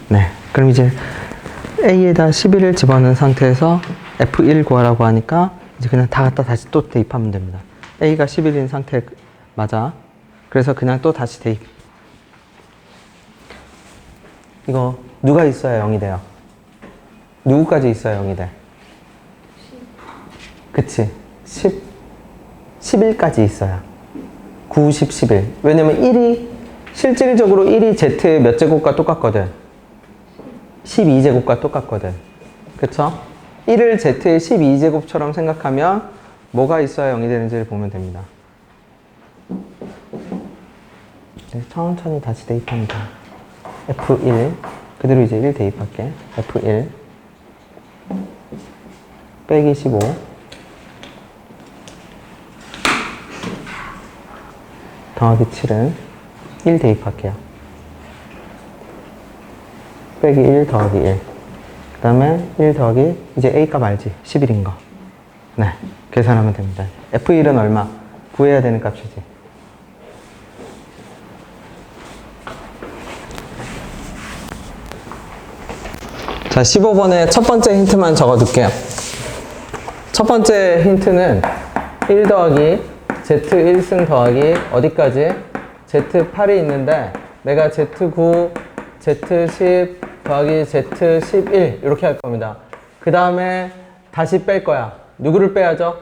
네. 그럼 이제 a에다 11을 집어넣은 상태에서 f1 구하라고 하니까 이제 그냥 다 갖다 다시 또 대입하면 됩니다. a가 11인 상태 맞아. 그래서 그냥 또 다시 대입. 이거 누가 있어야 0이 돼요? 누구까지 있어야 0이 돼? 그치. 11까지 있어야. 9, 10, 11. 왜냐면 1이, 실질적으로 1이 Z의 몇 제곱과 똑같거든. 12제곱과 똑같거든. 그쵸? 1을 Z의 12제곱처럼 생각하면 뭐가 있어야 0이 되는지를 보면 됩니다. 네, 천천히 다시 대입합니다. F1. 그대로 이제 1 대입할게. F1. 빼기 15. 더하기 7은 1 대입할게요. 빼기 1 더하기 1. 그 다음에 1 더하기 이제 A 값 알지? 11인 거. 네. 계산하면 됩니다. F1은 얼마? 구해야 되는 값이지. 자, 15번에 첫 번째 힌트만 적어둘게요. 첫 번째 힌트는 1 더하기 Z1승 더하기 어디까지? Z8이 있는데 내가 Z9, Z10 더하기 Z11 이렇게 할 겁니다. 그 다음에 다시 뺄 거야. 누구를 빼야죠?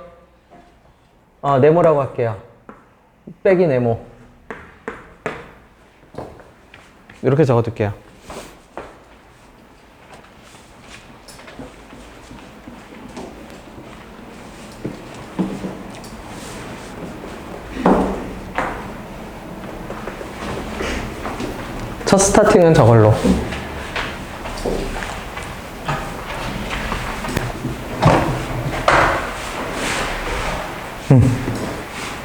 네모라고 할게요. 빼기 네모. 이렇게 적어둘게요. 첫 스타팅은 저걸로.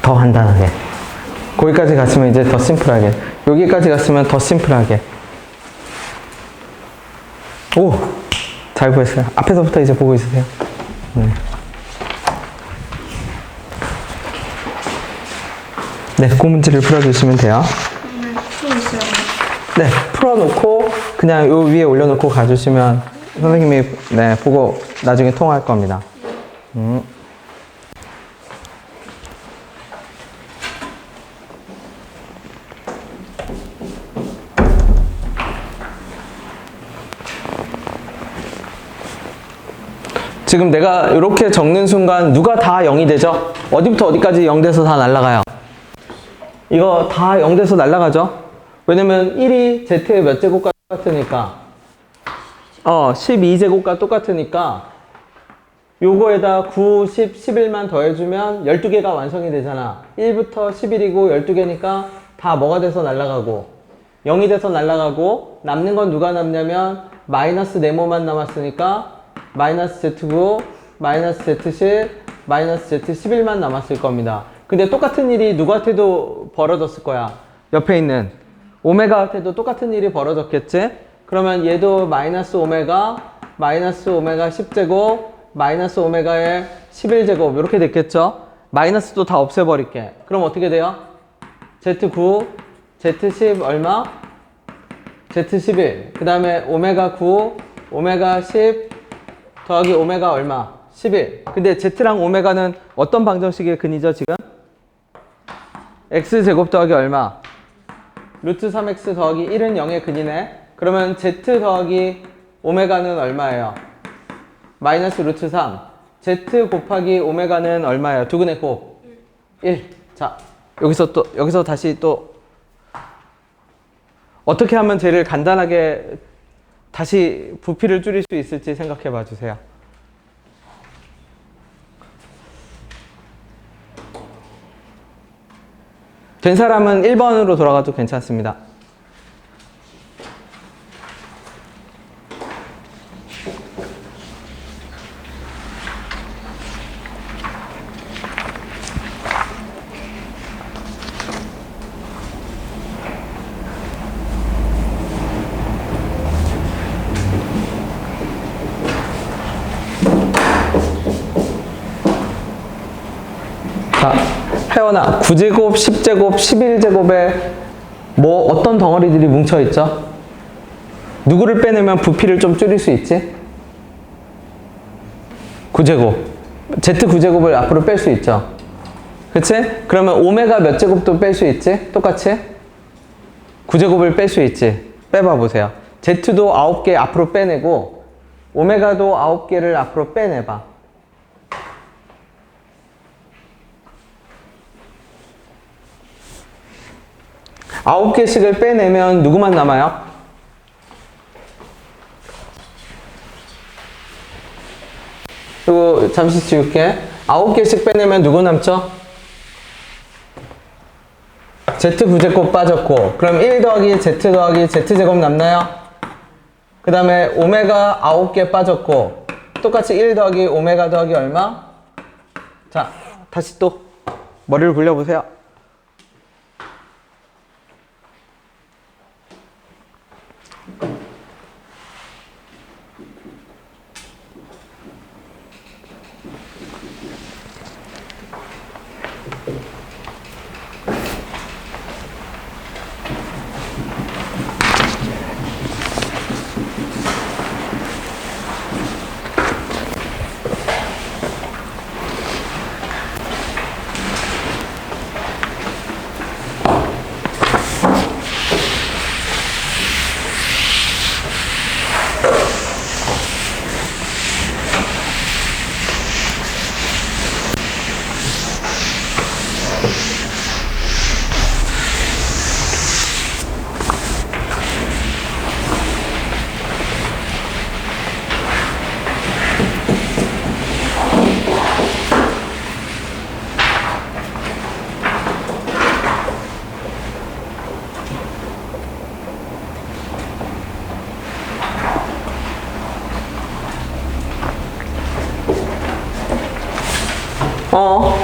더 간단하게. 거기까지 갔으면 이제 더 심플하게. 여기까지 갔으면 더 심플하게. 오! 잘 구했어요. 앞에서부터 이제 보고 있으세요. 네, 그 문제를 풀어주시면 돼요. 네, 풀어놓고 그냥 요 위에 올려놓고 가주시면 선생님이 네, 보고 나중에 통화할 겁니다. 지금 내가 이렇게 적는 순간 누가 다 0이 되죠? 어디부터 어디까지 0 돼서 다 날아가요? 이거 다 0 돼서 날아가죠? 왜냐면 1이 Z의 몇 제곱과 똑같으니까 12제곱과 똑같으니까 요거에다 9, 10, 11만 더해주면 12개가 완성이 되잖아. 1부터 11이고 12개니까 다 뭐가 돼서 날아가고 0이 돼서 날아가고 남는 건 누가 남냐면 마이너스 네모만 남았으니까 마이너스 Z9, 마이너스 Z10, 마이너스 Z11만 남았을 겁니다. 근데 똑같은 일이 누구한테도 벌어졌을 거야. 옆에 있는 오메가한테도 똑같은 일이 벌어졌겠지? 그러면 얘도 마이너스 오메가 10제곱, 마이너스 오메가의 11제곱 이렇게 됐겠죠? 마이너스도 다 없애버릴게. 그럼 어떻게 돼요? Z9, Z10 얼마? Z11. 그 다음에 오메가 9, 오메가 10 더하기 오메가 얼마? 11. 근데 Z랑 오메가는 어떤 방정식의 근이죠, 지금? X제곱 더하기 얼마? 루트 3X 더하기 1은 0의 근이네. 그러면 Z 더하기 오메가는 얼마예요? 마이너스 루트 3. Z 곱하기 오메가는 얼마예요? 두근의 곱. 1. 자, 여기서 다시 또 어떻게 하면 쟤를 간단하게 다시 부피를 줄일 수 있을지 생각해 봐 주세요. 된 사람은 1번으로 돌아가도 괜찮습니다. 자, 혜원아, 9제곱, 10제곱, 11제곱에 뭐 어떤 덩어리들이 뭉쳐있죠? 누구를 빼내면 부피를 좀 줄일 수 있지? 9제곱. Z9제곱을 앞으로 뺄 수 있죠? 그치? 그러면 오메가 몇 제곱도 뺄 수 있지? 똑같이? 9제곱을 뺄 수 있지? 빼봐 보세요. Z도 9개 앞으로 빼내고 오메가도 9개를 앞으로 빼내봐. 아홉 개씩을 빼내면 누구만 남아요? 그리고 잠시 지울게. 9개씩 빼내면 누구 남죠? Z9제곱 빠졌고, 그럼 1 더하기 Z 더하기 Z제곱 남나요? 그 다음에 오메가 9개 빠졌고, 똑같이 1 더하기 오메가 더하기 얼마? 자, 다시 또 머리를 굴려보세요.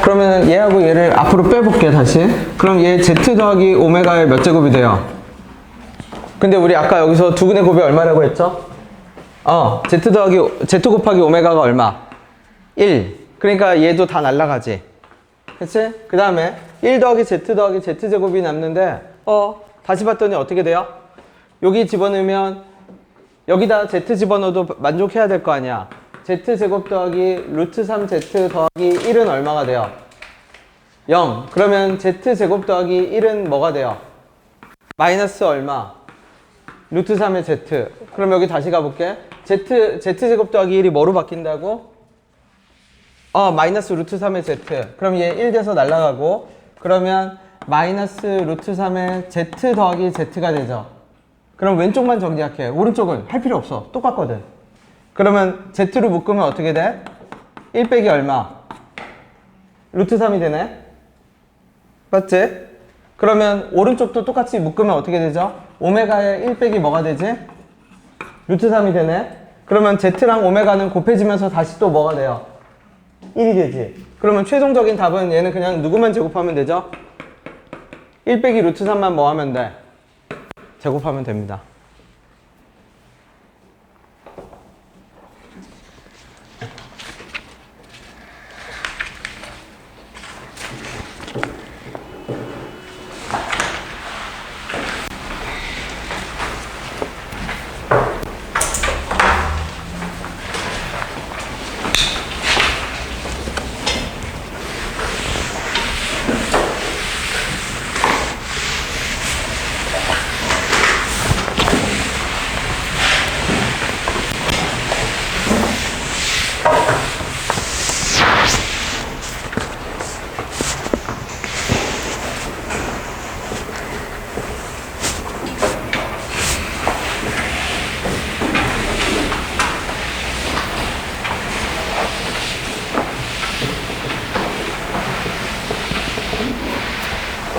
그러면 얘하고 얘를 앞으로 빼볼게 다시. 그럼 얘 Z 더하기 오메가의 몇 제곱이 돼요? 근데 우리 아까 여기서 두근의 곱이 얼마라고 했죠? Z 곱하기 오메가가 얼마? 1. 그러니까 얘도 다 날라가지. 그치? 그 다음에 1 더하기 Z 더하기 Z제곱이 남는데 다시 봤더니 어떻게 돼요? 여기 집어넣으면 여기다 Z 집어넣어도 만족해야 될 거 아니야. Z제곱 더하기 루트 3Z 더하기 1은 얼마가 돼요? 0. 그러면 Z제곱 더하기 1은 뭐가 돼요? 마이너스 얼마? 루트 3의 Z. 그럼 여기 다시 가볼게. Z제곱 더하기 1이 뭐로 바뀐다고? 마이너스 루트 3의 Z. 그럼 얘 1 돼서 날아가고, 그러면 마이너스 루트 3의 Z 더하기 Z가 되죠. 그럼 왼쪽만 정리할게. 오른쪽은 할 필요 없어. 똑같거든. 그러면 Z로 묶으면 어떻게 돼? 1 빼기 얼마? 루트 3이 되네? 맞지? 그러면 오른쪽도 똑같이 묶으면 어떻게 되죠? 오메가의 1 빼기 뭐가 되지? 루트 3이 되네? 그러면 Z랑 오메가는 곱해지면서 다시 또 뭐가 돼요? 1이 되지. 그러면 최종적인 답은 얘는 그냥 누구만 제곱하면 되죠? 1 빼기 루트 3만 뭐 하면 돼? 제곱하면 됩니다.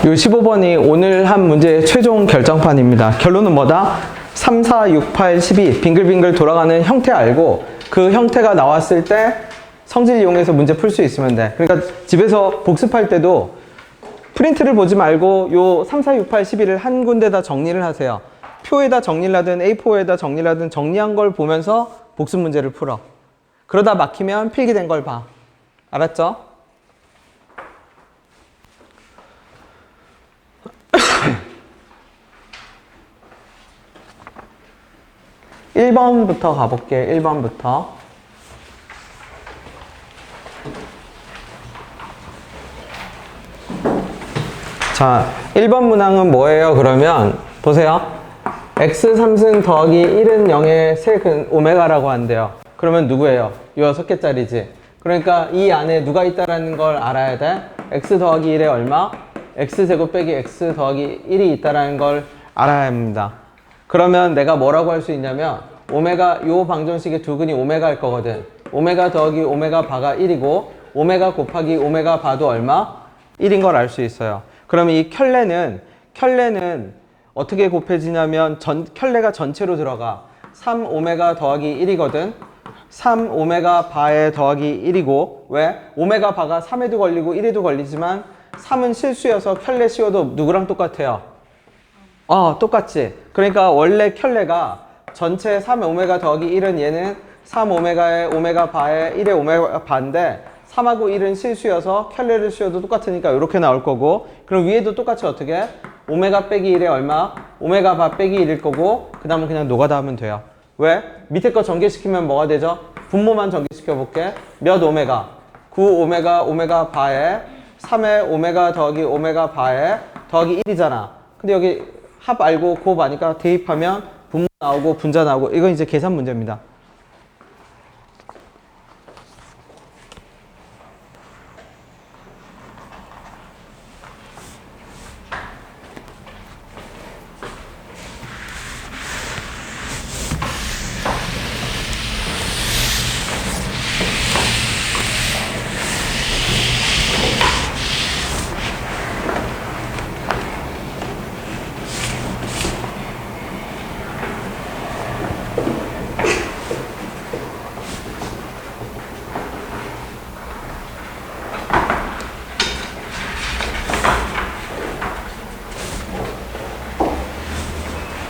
이 15번이 오늘 한 문제의 최종 결정판입니다. 결론은 뭐다? 3, 4, 6, 8, 12 빙글빙글 돌아가는 형태 알고 그 형태가 나왔을 때 성질 이용해서 문제 풀 수 있으면 돼. 그러니까 집에서 복습할 때도 프린트를 보지 말고 요 3, 4, 6, 8, 12를 한 군데다 정리를 하세요. 표에다 정리를 하든 A4에다 정리를 하든 정리한 걸 보면서 복습 문제를 풀어. 그러다 막히면 필기된 걸 봐. 알았죠? 1번부터 가볼게. 1번부터. 자, 1번 문항은 뭐예요? 그러면 보세요. x 3승 더하기 1은 0의 세근 오메가라고 한대요. 그러면 누구예요? 6개짜리지. 그러니까 이 안에 누가 있다라는 걸 알아야 돼. x 더하기 1에 얼마? x제곱 빼기 x 더하기 1이 있다라는 걸 알아야 합니다. 그러면 내가 뭐라고 할 수 있냐면 오메가, 요 방정식의 두 근이 오메가일 거거든. 오메가 더하기 오메가 바가 1이고 오메가 곱하기 오메가 바도 얼마? 1인 걸 알 수 있어요. 그러면 이 켤레는 어떻게 곱해지냐면 켤레가 전체로 들어가. 3오메가 더하기 1이거든. 3오메가 바에 더하기 1이고 왜? 오메가 바가 3에도 걸리고 1에도 걸리지만 3은 실수여서 켤레 씌워도 누구랑 똑같아요? 똑같지. 그러니까 원래 켤레가 전체 3오메가 더하기 1은 얘는 3오메가의 오메가 바에 1의 오메가 바인데 3하고 1은 실수여서 켤레를 씌워도 똑같으니까 이렇게 나올 거고, 그럼 위에도 똑같이 어떻게? 오메가 빼기 1에 얼마? 오메가 바 빼기 1일 거고, 그 다음은 그냥 노가다 하면 돼요. 왜? 밑에 거 전개시키면 뭐가 되죠? 분모만 전개시켜 볼게. 몇 오메가? 9오메가 오메가 바에 3의 오메가 더하기 오메가 바에 더하기 1이잖아. 근데 여기 합 알고 곱 아니까 대입하면 분모 나오고 분자 나오고, 이건 이제 계산 문제입니다.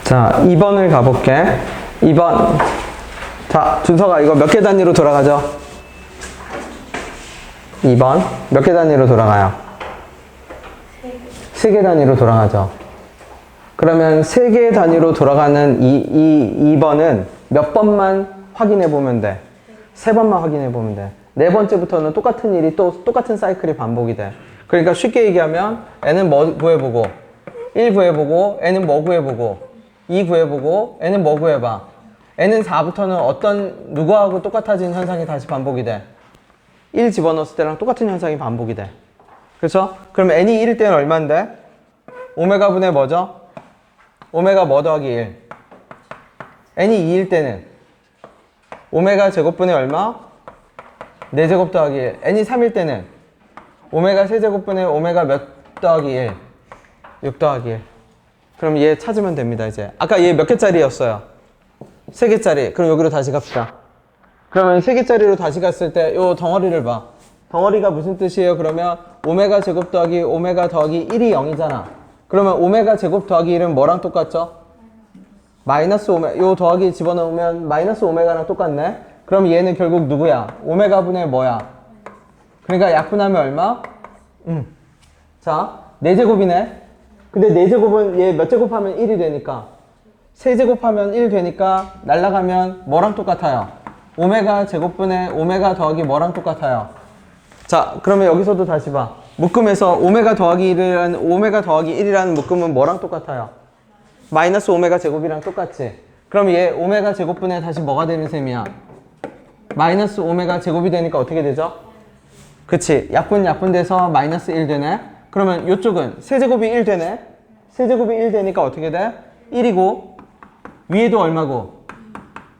자, 2번을 가볼게. 2번. 자, 준서가 이거 몇 개 단위로 돌아가죠? 2번. 몇 개 단위로 돌아가요? 3개 단위로 돌아가죠. 그러면 3개 단위로 돌아가는 2번은 몇 번만 확인해 보면 돼? 3번만 확인해 보면 돼. 네 번째부터는 똑같은 일이 또 똑같은 사이클이 반복이 돼. 그러니까 쉽게 얘기하면 n은 뭐 구해보고 1 구해보고 n은 뭐 구해보고 2 구해보고 n은 뭐 구해봐. n은 4부터는 어떤 누구하고 똑같아진 현상이 다시 반복이 돼. 1 집어넣었을 때랑 똑같은 현상이 반복이 돼. 그렇죠? 그럼 n이 1일 때는 얼마인데? 오메가 분의 뭐죠? 오메가 뭐 더하기 1. n이 2일 때는 오메가 제곱분의 얼마? 4제곱 더하기 1. n이 3일 때는 오메가 세제곱분의 오메가 몇 더하기 1? 6 더하기 1. 그럼 얘 찾으면 됩니다, 이제. 아까 얘 몇 개짜리였어요? 3개짜리. 그럼 여기로 다시 갑시다. 그러면 3개짜리로 다시 갔을 때 요 덩어리를 봐. 덩어리가 무슨 뜻이에요? 그러면 오메가 제곱 더하기 오메가 더하기 1이 0이잖아. 그러면 오메가 제곱 더하기 1은 뭐랑 똑같죠? 마이너스 오메가, 요 더하기 집어넣으면 마이너스 오메가랑 똑같네? 그럼 얘는 결국 누구야? 오메가 분의 뭐야? 그러니까 약분하면 얼마? 자, 4제곱이네? 근데 4제곱은 얘 몇 제곱하면 1이 되니까 3제곱하면 1 되니까 날라가면 뭐랑 똑같아요? 오메가 제곱분의 오메가 더하기 뭐랑 똑같아요? 자, 그러면 여기서도 다시 봐. 묶음에서 오메가 더하기 1이라는 묶음은 뭐랑 똑같아요? 마이너스 오메가 제곱이랑 똑같지? 그럼 얘 오메가 제곱분의 다시 뭐가 되는 셈이야? 마이너스 오메가 제곱이 되니까 어떻게 되죠? 그치, 약분돼서 마이너스 1 되네? 그러면 이쪽은 세제곱이 1 되네? 세제곱이 1 되니까 어떻게 돼? 1이고 위에도 얼마고?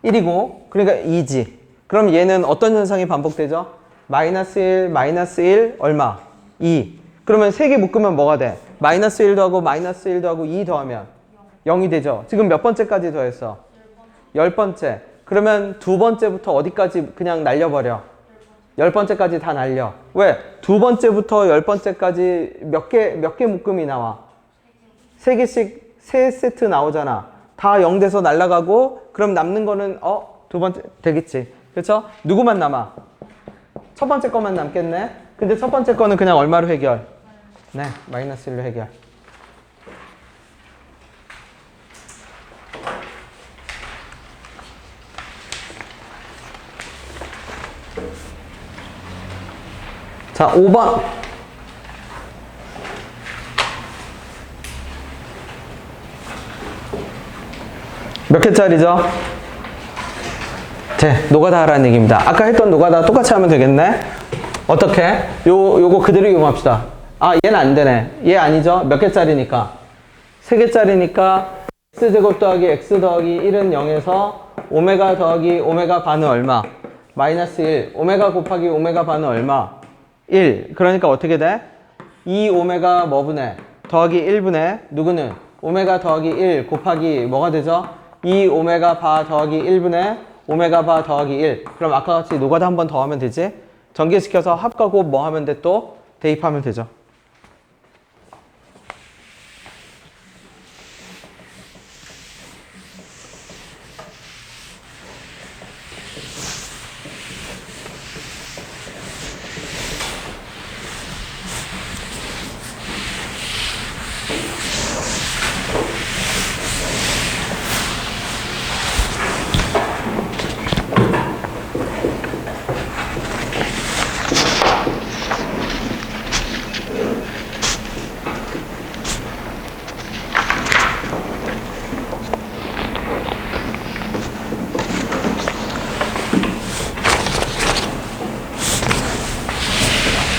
1이고 그러니까 2지. 그럼 얘는 어떤 현상이 반복되죠? 마이너스 1, 마이너스 1, 얼마? 2. 그러면 3개 묶으면 뭐가 돼? 마이너스 1도 하고 마이너스 1도 하고 2 더하면 0이 되죠. 지금 몇 번째까지 더했어? 10번째. 그러면 두 번째부터 어디까지 그냥 날려버려? 10번째까지 다 날려. 왜? 두 번째부터 10번째까지 몇 개 묶음이 나와? 3개씩 3세트 나오잖아. 다 0 돼서 날아가고, 그럼 남는 거는, 두 번째, 되겠지. 그쵸? 누구만 남아? 첫 번째 거만 남겠네? 근데 첫 번째 거는 그냥 얼마로 해결? 네, 마이너스 1로 해결. 자, 5번. 몇 개짜리죠? 노가다 하라는 얘기입니다. 아까 했던 노가다 똑같이 하면 되겠네? 어떻게? 요거 그대로 이용합시다. 아, 얘는 안 되네. 얘 아니죠? 몇 개짜리니까? 3개짜리니까 x제곱 더하기 x 더하기 1은 0에서 오메가 더하기 오메가 반은 얼마? 마이너스 1. 오메가 곱하기 오메가 반은 얼마? 1. 그러니까 어떻게 돼? 2 오메가 뭐분의? 더하기 1분의 누구는? 오메가 더하기 1 곱하기 뭐가 되죠? 2 오메가 바 더하기 1분의 오메가 바 더하기 1. 그럼 아까 같이 노가다 한 번 더 하면 되지? 전개시켜서 합과 곱 뭐 하면 돼 또? 대입하면 되죠.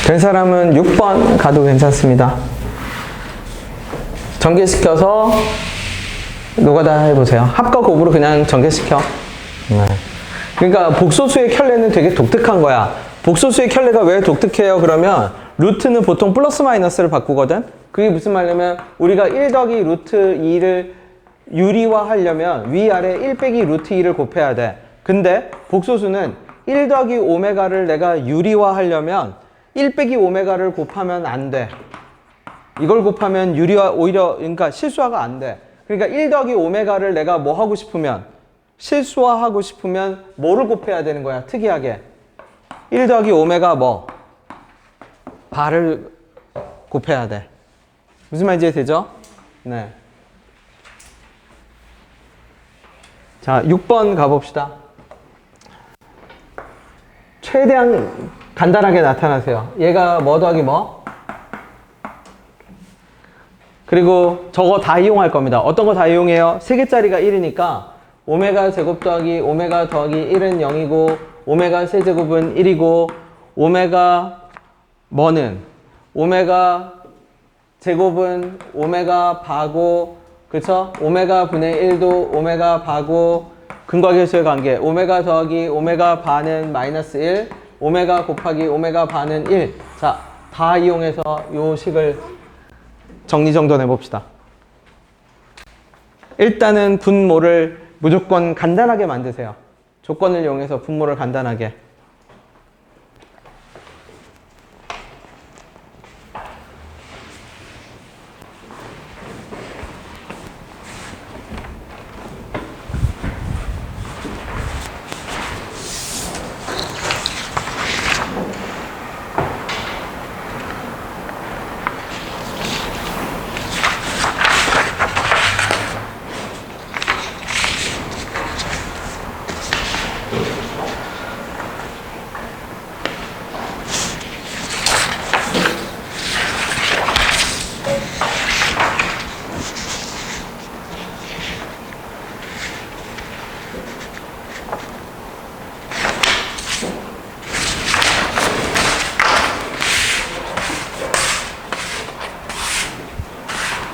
된 사람은 6번 가도 괜찮습니다. 전개시켜서 노가다 해보세요. 합과 곱으로 그냥 전개시켜. 그러니까 복소수의 켤레는 되게 독특한 거야. 복소수의 켤레가 왜 독특해요? 그러면 루트는 보통 플러스 마이너스를 바꾸거든. 그게 무슨 말이냐면 우리가 1 더하기 루트 2를 유리화 하려면 위아래 1 빼기 루트 2를 곱해야 돼. 근데 복소수는 1 더하기 오메가를 내가 유리화 하려면 1 빼기 오메가를 곱하면 안 돼. 이걸 곱하면 유리화 오히려 그러니까 실수화가 안 돼. 그러니까 1 더하기 오메가를 내가 뭐 하고 싶으면 실수화하고 싶으면 뭐를 곱해야 되는 거야? 특이하게 1 더하기 오메가 뭐? 바를 곱해야 돼. 무슨 말인지 되죠? 네. 자, 6번 가봅시다. 최대한 간단하게 나타나세요. 얘가 뭐 더하기 뭐? 그리고 저거 다 이용할 겁니다. 어떤 거 다 이용해요? 3개짜리가 1이니까 오메가 제곱 더하기 오메가 더하기 1은 0이고 오메가 세제곱은 1이고 오메가 뭐는? 오메가 제곱은 오메가 바고 그쵸? 오메가 분의 1도 오메가 바고 근과계수의 관계 오메가 더하기 오메가 바는 마이너스 1 오메가 곱하기 오메가 바는 1. 자, 다 이용해서 요 식을 정리정돈해 봅시다. 일단은 분모를 무조건 간단하게 만드세요. 조건을 이용해서 분모를 간단하게.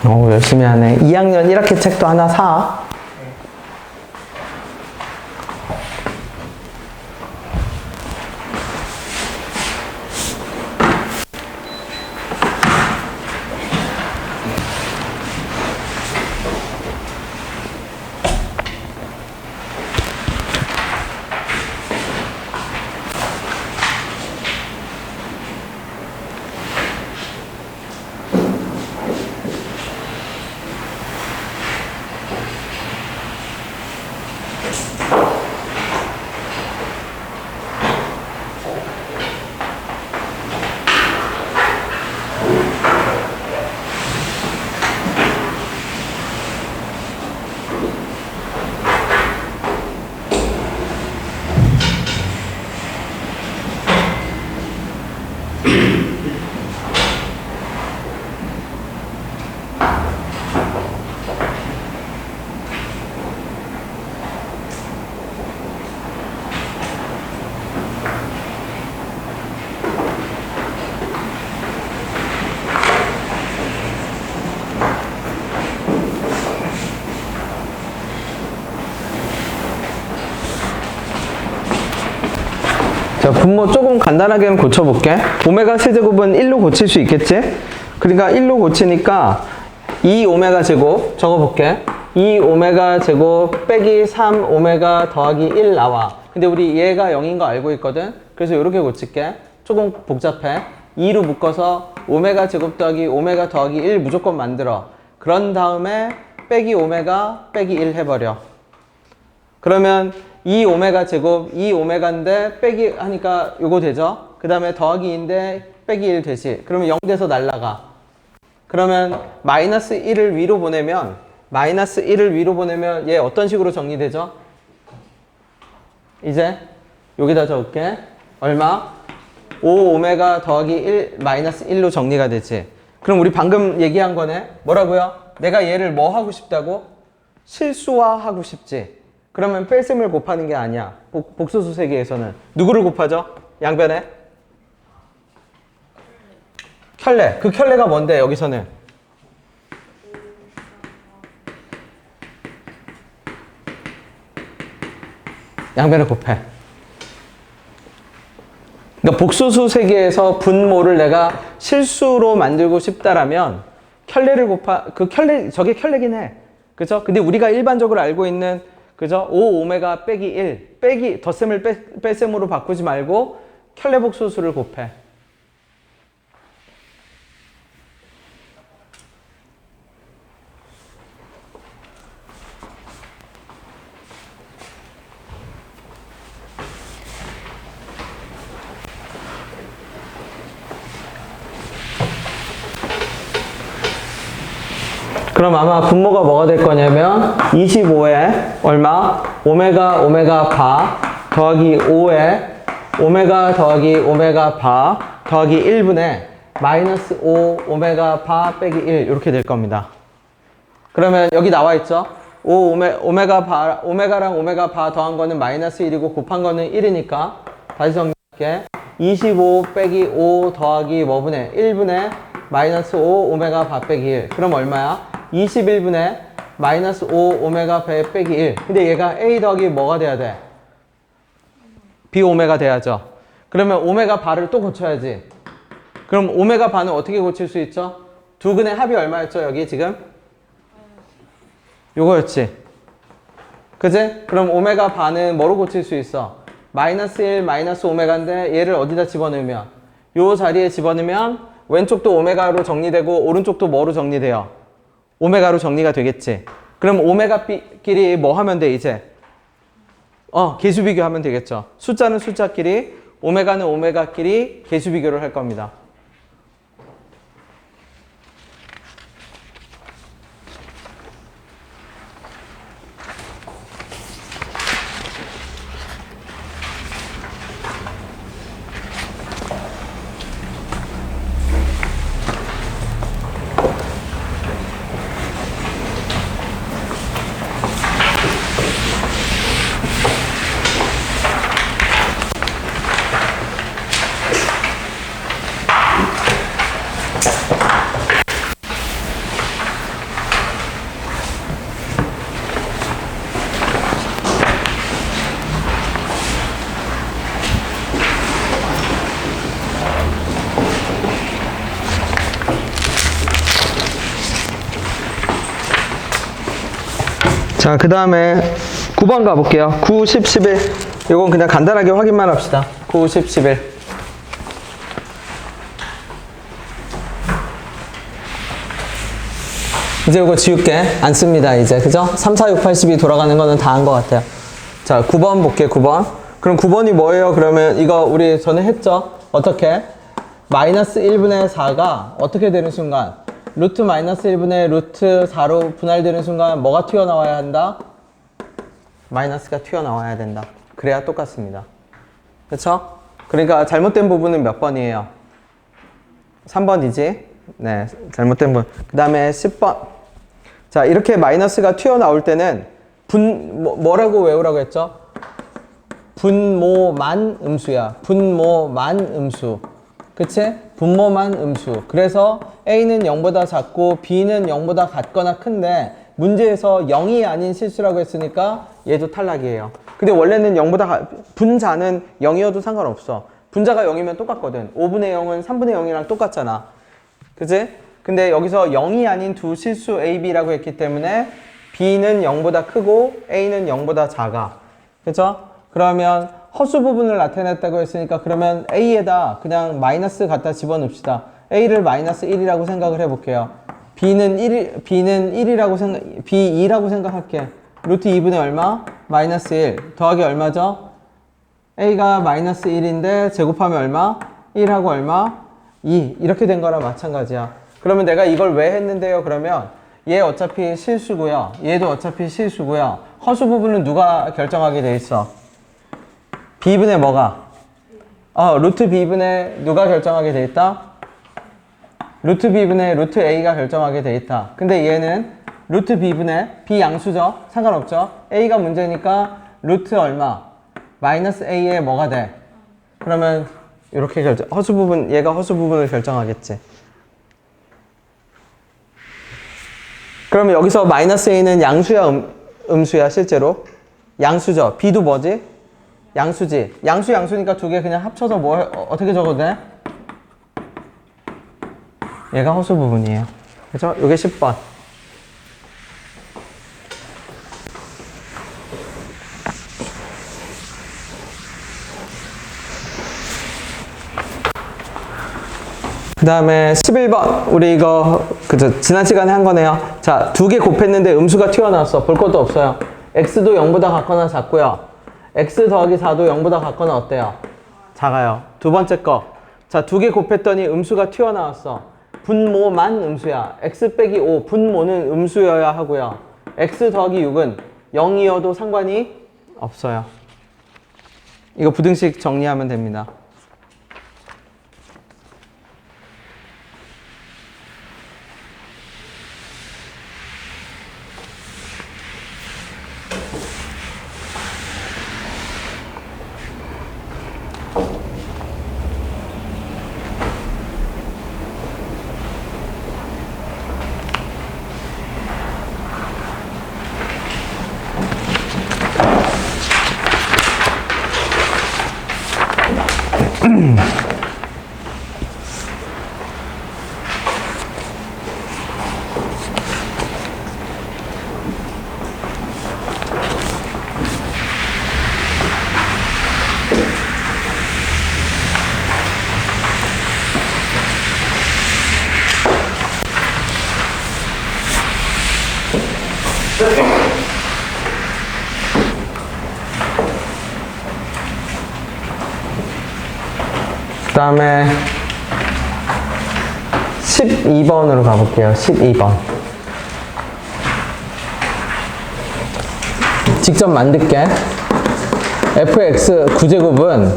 오, 열심히 하네. 2학년 1학기 책도 하나 사. 자, 분모 조금 간단하게 고쳐볼게. 오메가 세제곱은 1로 고칠 수 있겠지? 그러니까 1로 고치니까 2 오메가 제곱 적어볼게. 2 오메가 제곱 빼기 3 오메가 더하기 1 나와. 근데 우리 얘가 0인 거 알고 있거든? 그래서 이렇게 고칠게. 조금 복잡해. 2로 묶어서 오메가 제곱 더하기 오메가 더하기 1 무조건 만들어. 그런 다음에 빼기 오메가 빼기 1 해버려. 그러면 2 오메가 제곱 2 오메가인데 빼기 하니까 요거 되죠? 그 다음에 더하기 2인데 빼기 1 되지. 그러면 0 돼서 날라가. 그러면 마이너스 1을 위로 보내면 얘 어떤 식으로 정리되죠? 이제 여기다 적을게. 얼마? 5 오메가 더하기 1 마이너스 1로 정리가 되지. 그럼 우리 방금 얘기한 거네. 뭐라고요? 내가 얘를 뭐 하고 싶다고? 실수화하고 싶지. 그러면 뺄셈을 곱하는 게 아니야. 복소수 세계에서는 누구를 곱하죠? 양변에? 켤레. 그 켤레가 뭔데 여기서는? 양변을 곱해. 그러니까 복소수 세계에서 분모를 내가 실수로 만들고 싶다라면 켤레를 그 켤레, 저게 켤레긴 해. 그죠? 근데 우리가 일반적으로 알고 있는 그죠? 5 오메가 빼기 1 빼기 덧셈을 뺄셈으로 바꾸지 말고 켤레 복소수를 곱해. 그럼 아마 분모가 뭐가 될 거냐면 25에 얼마? 오메가 바 더하기 5에 오메가 더하기 오메가 바 더하기 1분의 마이너스 5 오메가 바 빼기 1 이렇게 될 겁니다. 그러면 여기 나와 있죠? 오메가랑 오메가 바 더한 거는 마이너스 1이고 곱한 거는 1이니까 다시 정리할게. 25 빼기 5 더하기 뭐분의 1분의 마이너스 5 오메가 바 빼기 1. 그럼 얼마야? 21분의 마이너스 5 오메가 배 빼기 1. 근데 얘가 A 더하기 뭐가 돼야 돼? B 오메가 돼야죠. 그러면 오메가 바를 또 고쳐야지. 그럼 오메가 바는 어떻게 고칠 수 있죠? 두 근의 합이 얼마였죠? 여기 지금? 요거였지. 그지? 그럼 오메가 바는 뭐로 고칠 수 있어? 마이너스 1 마이너스 오메가인데 얘를 어디다 집어넣으면? 요 자리에 집어넣으면 왼쪽도 오메가로 정리되고 오른쪽도 뭐로 정리돼요? 오메가로 정리가 되겠지. 그럼 오메가끼리 뭐 하면 돼 이제? 개수 비교하면 되겠죠. 숫자는 숫자끼리, 오메가는 오메가끼리 개수 비교를 할 겁니다. 자, 그 다음에 9번 가볼게요. 9, 10, 11. 이건 그냥 간단하게 확인만 합시다. 9, 10, 11. 이제 이거 지울게. 안 씁니다, 이제. 그죠? 3, 4, 6, 8, 12 돌아가는 거는 다 한 것 같아요. 자, 9번 볼게요, 9번. 그럼 9번이 뭐예요? 그러면 이거 우리 전에 했죠? 어떻게? 마이너스 1분의 4가 어떻게 되는 순간? 루트 마이너스 1분의 루트 4로 분할되는 순간 뭐가 튀어나와야 한다? 마이너스가 튀어나와야 된다. 그래야 똑같습니다. 그쵸? 그러니까 잘못된 부분은 몇 번이에요? 3번이지? 네, 잘못된 부분. 그 다음에 10번. 자, 이렇게 마이너스가 튀어나올 때는 뭐라고 외우라고 했죠? 분모만 음수야. 분모만 음수. 그치? 분모만 음수. 그래서 A는 0보다 작고 B는 0보다 같거나 큰데 문제에서 0이 아닌 실수라고 했으니까 얘도 탈락이에요. 근데 원래는 0보다 분자는 0이어도 상관없어. 분자가 0이면 똑같거든. 5분의 0은 3분의 0이랑 똑같잖아. 그치? 근데 여기서 0이 아닌 두 실수 A, B라고 했기 때문에 B는 0보다 크고 A는 0보다 작아. 그쵸? 그러면 허수 부분을 나타냈다고 했으니까 그러면 A에다 그냥 마이너스 갖다 집어넣읍시다. A를 마이너스 1이라고 생각을 해볼게요. B는 2라고 생각할게. 루트 2분의 얼마? 마이너스 1 더하기 얼마죠? A가 마이너스 1인데 제곱하면 얼마? 1하고 얼마? 2 이렇게 된 거랑 마찬가지야. 그러면 내가 이걸 왜 했는데요? 그러면 얘 어차피 실수고요. 얘도 어차피 실수고요. 허수 부분은 누가 결정하게 돼 있어? B분의 뭐가? 루트 B분의 누가 결정하게 돼 있다? 루트 B분의 루트 A가 결정하게 돼 있다. 근데 얘는 루트 B분의 B 양수죠? 상관없죠? A가 문제니까 루트 얼마? 마이너스 A의 뭐가 돼? 그러면 이렇게 허수 부분, 얘가 허수 부분을 결정하겠지. 그러면 여기서 마이너스 A는 양수야, 음수야, 실제로? 양수죠. B도 뭐지? 양수지. 양수니까 두 개 그냥 합쳐서 어떻게 적어도 돼? 얘가 허수 부분이에요. 그죠? 요게 10번. 그 다음에 11번. 우리 이거, 그죠? 지난 시간에 한 거네요. 자, 두 개 곱했는데 음수가 튀어나왔어. 볼 것도 없어요. x도 0보다 같거나 작고요. x 더하기 4도 0보다 같거나 어때요? 작아요. 두 번째 거. 자, 두 개 곱했더니 음수가 튀어나왔어. 분모만 음수야. x 빼기 5. 분모는 음수여야 하고요. x 더하기 6은 0이어도 상관이 없어요. 이거 부등식 정리하면 됩니다. 그 다음에 12번으로 가볼게요. 12번. 직접 만들게. fx 9제곱은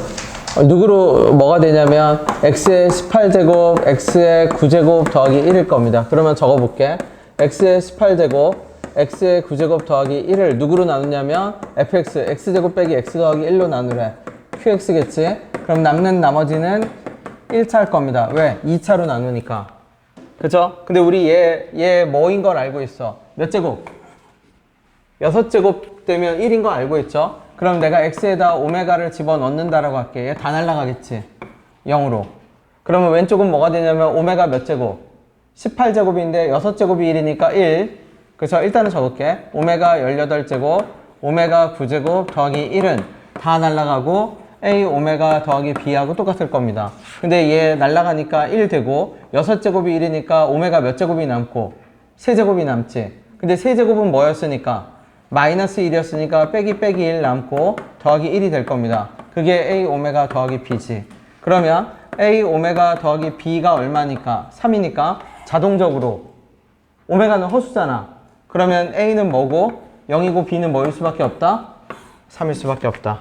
누구로 뭐가 되냐면 x의 18제곱, x의 9제곱 더하기 1일 겁니다. 그러면 적어볼게. x의 18제곱, x의 9제곱 더하기 1을 누구로 나누냐면 fx, x제곱 빼기 x 더하기 1로 나누래. qx겠지? 그럼 남는 나머지는 1차일 겁니다. 왜? 2차로 나누니까. 그죠? 근데 우리 얘 뭐인 걸 알고 있어. 몇 제곱? 6제곱 되면 1인 거 알고 있죠? 그럼 내가 x에다 오메가를 집어넣는다라고 할게. 얘 다 날라가겠지? 0으로. 그러면 왼쪽은 뭐가 되냐면 오메가 몇 제곱? 18제곱인데 6제곱이 1이니까 1. 그래서 일단은 적을게. 오메가 18제곱, 오메가 9제곱 더하기 1은 다 날라가고 A 오메가 더하기 B하고 똑같을 겁니다. 근데 얘 날라가니까 1 되고 6제곱이 1이니까 오메가 몇 제곱이 남고? 3제곱이 남지. 근데 3제곱은 뭐였으니까? 마이너스 1이었으니까 빼기 1 남고 더하기 1이 될 겁니다. 그게 A 오메가 더하기 B지. 그러면 A 오메가 더하기 B가 얼마니까? 3이니까 자동적으로 오메가는 허수잖아. 그러면 A는 뭐고? 0이고 B는 뭐일 수밖에 없다? 3일 수밖에 없다.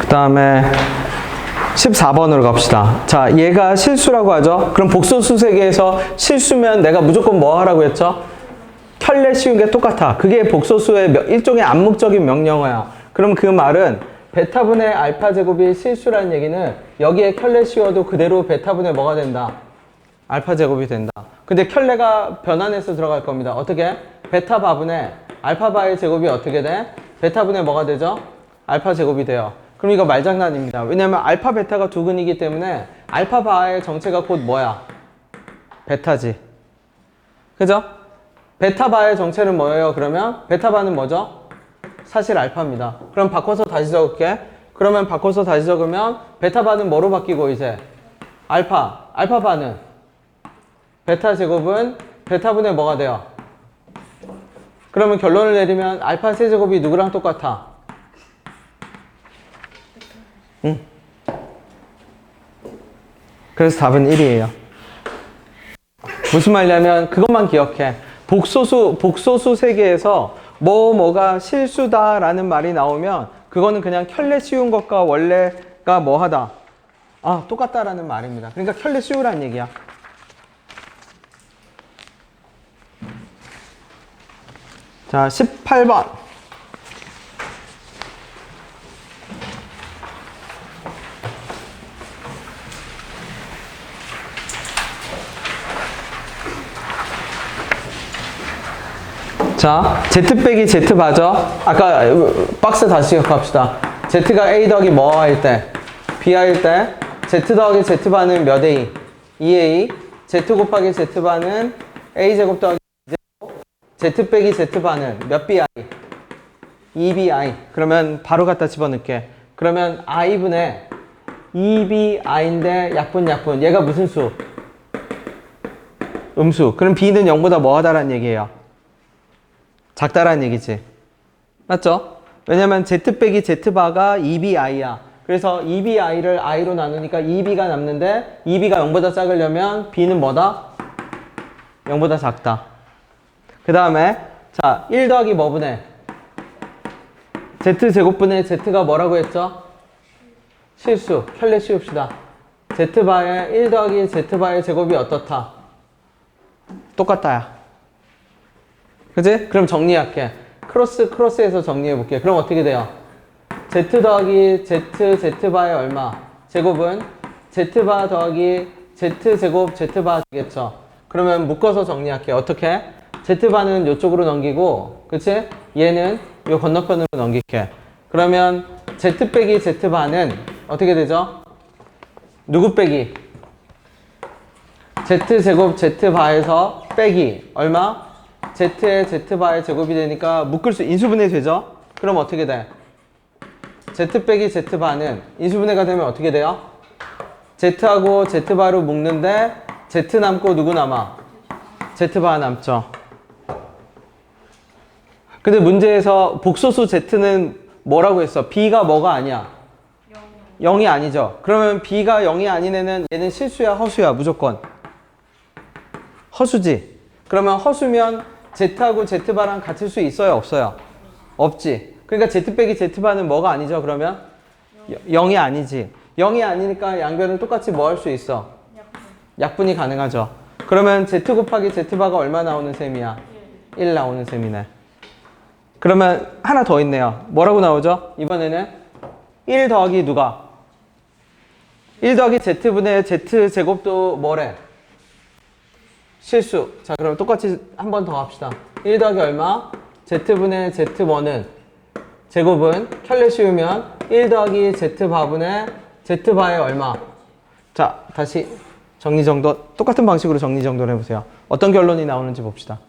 다음에 14번으로 갑시다. 자, 얘가 실수라고 하죠. 그럼 복소수 세계에서 실수면 내가 무조건 뭐 하라고 했죠? 켤레 씌운 게 똑같아. 그게 복소수의 일종의 암묵적인 명령어야. 그럼 그 말은 베타분의 알파 제곱이 실수라는 얘기는 여기에 켤레 씌워도 그대로 베타분의 뭐가 된다? 알파 제곱이 된다. 근데 켤레가 변환해서 들어갈 겁니다. 어떻게? 베타 바분의 알파 바의 제곱이 어떻게 돼? 베타분의 뭐가 되죠? 알파 제곱이 돼요. 그럼 이거 말장난입니다. 왜냐면 알파 베타가 두 근이기 때문에 알파 바의 정체가 곧 뭐야? 베타지. 그죠? 베타 바의 정체는 뭐예요? 그러면 베타 바는 뭐죠? 사실 알파입니다. 그럼 바꿔서 다시 적을게. 그러면 바꿔서 다시 적으면 베타 바는 뭐로 바뀌고 이제? 알파. 알파 바는 베타 제곱은 베타분의 뭐가 돼요? 그러면 결론을 내리면 알파 세제곱이 누구랑 똑같아? 응. 그래서 답은 1이에요. 무슨 말이냐면 그것만 기억해. 복소수 세계에서 뭐가 실수다라는 말이 나오면 그거는 그냥 켤레 씌운 것과 원래가 뭐하다? 아, 똑같다라는 말입니다. 그러니까 켤레 씌우라는 얘기야. 자, 18번. 자, Z 빼기 Z 바죠? 아까 박스 다시 기억합시다. Z가 A 더하기 뭐 할 때? B 할 때 Z 더하기 Z 바는 몇 A? 2A. Z 곱하기 Z 바는 A 제곱 더하기 Z 빼기 Z 바는 몇 BI? 2BI. 그러면 바로 갖다 집어넣게. 그러면 I분의 2BI인데 약분. 얘가 무슨 수? 음수. 그럼 B는 0보다 뭐 하다라는 얘기예요? 작다라는 얘기지. 맞죠? 왜냐면 Z 빼기 Z 바가 2BI야. 그래서 2BI를 I로 나누니까 2B가 남는데 2B가 0보다 작으려면 B는 뭐다? 0보다 작다. 그 다음에 자, 1 더하기 뭐 분의? Z제곱분의 Z가 뭐라고 했죠? 실수. 켤레 씌웁시다. Z바의 1 더하기 Z바의 제곱이 어떻다? 똑같다야. 그치? 그럼 정리할게. 크로스에서 정리해볼게. 그럼 어떻게 돼요? Z 더하기 Z바의 얼마? 제곱은 Z바 더하기 Z제곱 Z바 되겠죠? 그러면 묶어서 정리할게. 어떻게? Z바는 이쪽으로 넘기고, 그치? 얘는 이 건너편으로 넘길게. 그러면 Z 빼기 Z바는 어떻게 되죠? 누구 빼기? Z제곱 Z바에서 빼기 얼마? Z의 Z바의 제곱이 되니까 묶을 수 인수분해 되죠? 그럼 어떻게 돼? Z 빼기 Z바는 인수분해가 되면 어떻게 돼요? Z하고 Z바로 묶는데 Z 남고 누구 남아? Z바 남죠. 근데 문제에서 복소수 Z는 뭐라고 했어? B가 뭐가 아니야? 0이 아니죠. 그러면 B가 0이 아닌 애는 얘는 실수야 허수야? 무조건 허수지. 그러면 허수면 Z하고 Z바랑 같을 수 있어요? 없어요? 없지. 그러니까 Z 빼기 Z바는 뭐가 아니죠? 그러면 0이 아니지. 0이 아니니까 양변을 똑같이 뭐 할 수 있어? 약분이 가능하죠. 그러면 Z 곱하기 Z바가 얼마 나오는 셈이야? 1 나오는 셈이네. 그러면 하나 더 있네요. 뭐라고 나오죠? 이번에는 1 더하기 누가? 1 더하기 Z분의 Z제곱도 뭐래? 실수. 자, 그럼 똑같이 한 번 더 합시다. 1 더하기 얼마? Z분의 Z1은 제곱은 켤레 씌우면 1 더하기 Z바분의 Z바의 얼마? 자, 다시 정리정돈. 똑같은 방식으로 정리정돈 해보세요. 어떤 결론이 나오는지 봅시다.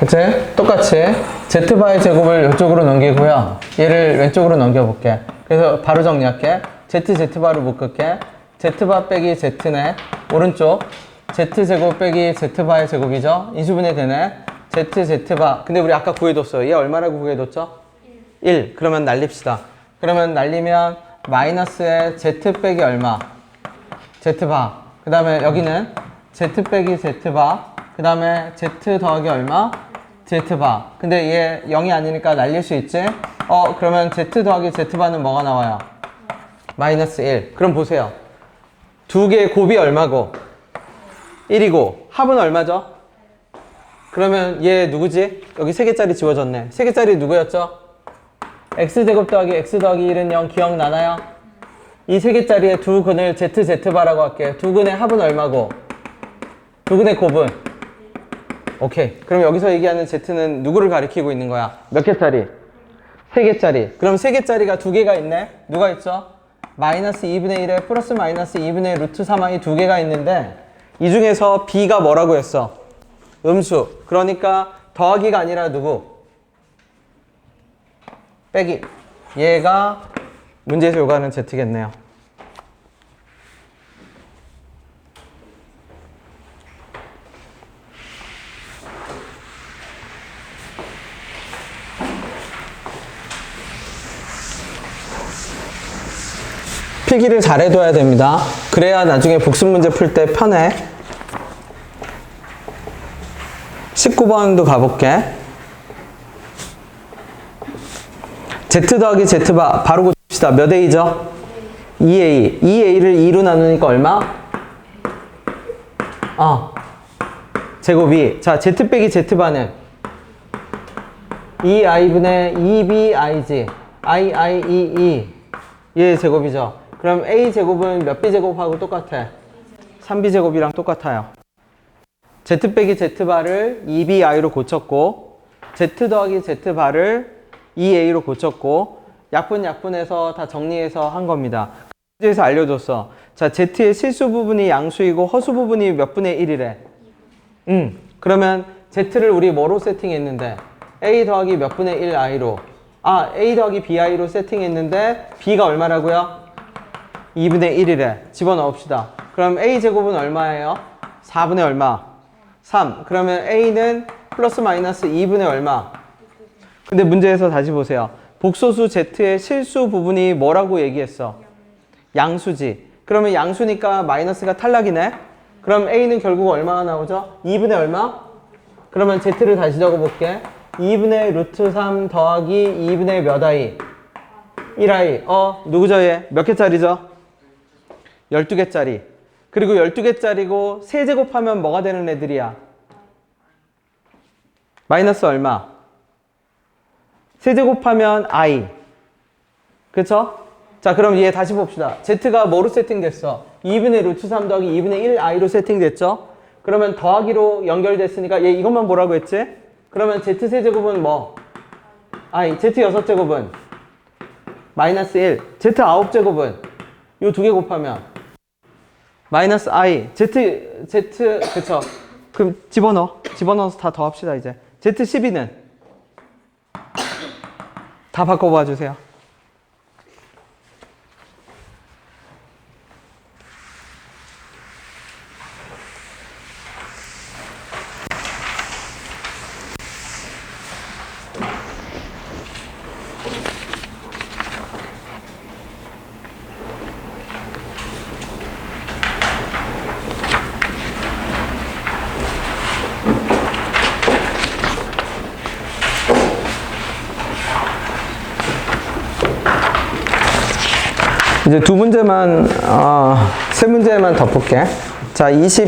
그치? 똑같이 z바의 제곱을 이쪽으로 넘기고요. 얘를 왼쪽으로 넘겨볼게. 그래서 바로 정리할게. z바로 묶을게. z바 빼기 z네. 오른쪽 z제곱 빼기 z바의 제곱이죠. 인수분해 되네. z바. 근데 우리 아까 구해뒀어요. 얘 얼마라고 구해뒀죠? 1. 그러면 날립시다. 그러면 날리면 마이너스에 z 빼기 얼마? z바. 그 다음에 여기는 z 빼기 z바. 그 다음에 z 더하기 얼마? z바. 근데 얘 0이 아니니까 날릴 수 있지? 그러면 z 더하기 z바는 뭐가 나와요? 마이너스 1. 그럼 보세요. 두 개의 곱이 얼마고? 1이고 합은 얼마죠? 그러면 얘 누구지? 여기 3개짜리 지워졌네. 3개짜리 누구였죠? x제곱 더하기 x 더하기 1은 0 기억나나요? 이 3개짜리의 두 근을 z바라고 할게요. 두 근의 합은 얼마고? 두 근의 곱은? 오케이. 그럼 여기서 얘기하는 z는 누구를 가리키고 있는 거야? 몇 개짜리? 3개짜리. 그럼 3개짜리가 2개가 있네? 누가 있죠? 마이너스 2분의 1에 플러스 마이너스 2분의 루트 3i 2개가 있는데 이 중에서 b가 뭐라고 했어? 음수. 그러니까 더하기가 아니라 누구? 빼기. 얘가 문제에서 요구하는 z겠네요. 필기를 잘 해둬야 됩니다. 그래야 나중에 복습 문제 풀 때 편해. 19번도 가볼게. z 더하기 z바 바로 고칩시다. 몇 a죠? 2a. 2a를 2로 나누니까 얼마? 제곱이. 자, z 빼기 z바는 2i분의 2b이지. i, 얘 제곱이죠. 그럼 a 제곱은 몇 b 제곱하고 똑같아? 3b 제곱이랑 똑같아요. z 빼기 z바를 2bi로 고쳤고 z 더하기 z바를 2a로 고쳤고 약분해서 다 정리해서 한 겁니다. 문제에서 알려줬어. 자, z의 실수 부분이 양수이고 허수 부분이 몇 분의 1이래? 그러면 z를 우리 뭐로 세팅했는데? a 더하기 몇 분의 1i로 a 더하기 bi로 세팅했는데 b가 얼마라고요? 2분의 1이래. 집어넣읍시다. 그럼 a제곱은 얼마예요? 4분의 얼마? 3. 그러면 a는 플러스 마이너스 2분의 얼마? 근데 문제에서 다시 보세요. 복소수 z의 실수 부분이 뭐라고 얘기했어? 양수지. 그러면 양수니까 마이너스가 탈락이네? 그럼 a는 결국 얼마가 나오죠? 2분의 얼마? 그러면 z를 다시 적어볼게. 2분의 루트 3 더하기 2분의 몇 i? 1i. 누구죠 얘? 몇 개짜리죠? 12개짜리. 그리고 12개짜리고 세제곱하면 뭐가 되는 애들이야? 마이너스 얼마? 세제곱하면 i. 그쵸? 자, 그럼 얘 다시 봅시다. z가 뭐로 세팅됐어? 2분의 루트 3 더하기 2분의 1i로 세팅됐죠? 그러면 더하기로 연결됐으니까 얘 이것만 뭐라고 했지? 그러면 z세제곱은 뭐? i. z6제곱은? 마이너스 1. z9제곱은? 요 두 개 곱하면? 마이너스 i. 그쵸? 그럼 집어넣어서 다 더합시다, 이제. z12는? 다 바꿔봐 주세요. 이제 두 문제만, 세 문제만 덮을게. 자, 20.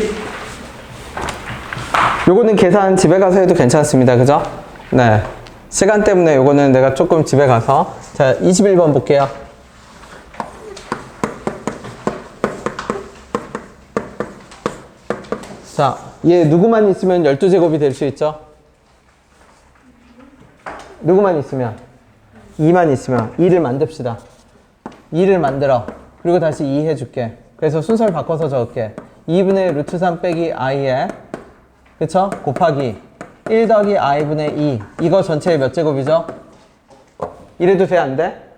요거는 계산 집에 가서 해도 괜찮습니다. 그죠? 네. 시간 때문에 요거는 내가 조금 집에 가서. 자, 21번 볼게요. 자, 얘 누구만 있으면 12제곱이 될 수 있죠? 누구만 있으면? 2만 있으면 2를 만듭시다. 2를 만들어. 그리고 다시 2 해줄게. 그래서 순서를 바꿔서 적을게. 2분의 루트 3 빼기 i에, 그쵸? 곱하기 1 더하기 i분의 2. 이거 전체의 몇 제곱이죠? 이래도 돼, 안 돼?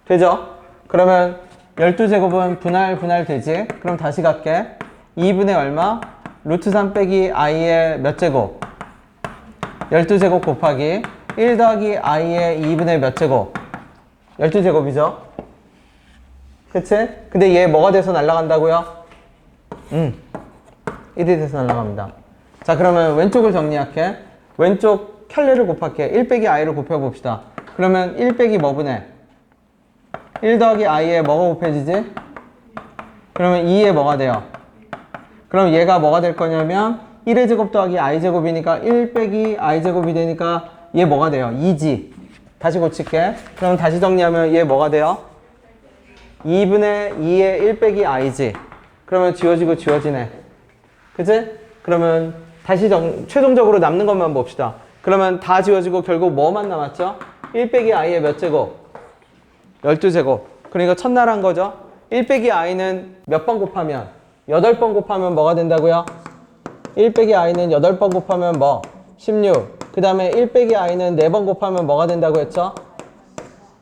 되죠? 그러면 12제곱은 분할 되지? 그럼 다시 갈게. 2분의 얼마? 루트 3 빼기 i의 몇 제곱? 12제곱 곱하기 1 더하기 i의 2분의 몇 제곱? 12제곱이죠? 그치? 근데 얘 뭐가 돼서 날아간다고요? 1이 돼서 날아갑니다. 자, 그러면 왼쪽을 정리할게. 왼쪽 켤레를 곱할게. 1 빼기 i를 곱해봅시다. 그러면 1 빼기 뭐분해? 1 더하기 i에 뭐가 곱해지지? 그러면 2에 뭐가 돼요? 그럼 얘가 뭐가 될 거냐면 1의 제곱 더하기 i 제곱이니까 1 빼기 i 제곱이 되니까 얘 뭐가 돼요? 2지. 다시 고칠게. 그럼 다시 정리하면 얘 뭐가 돼요? 2분의 2의 1 빼기 i지. 그러면 지워지고 지워지네. 그치? 그러면 다시 최종적으로 남는 것만 봅시다. 그러면 다 지워지고 결국 뭐만 남았죠? 1 빼기 i의 몇 제곱? 12제곱. 그러니까 첫날한 거죠. 1 빼기 i는 몇 번 곱하면? 8번 곱하면 뭐가 된다고요? 1 빼기 i는 8번 곱하면 뭐? 16. 그 다음에 1 빼기 i는 4번 곱하면 뭐가 된다고 했죠?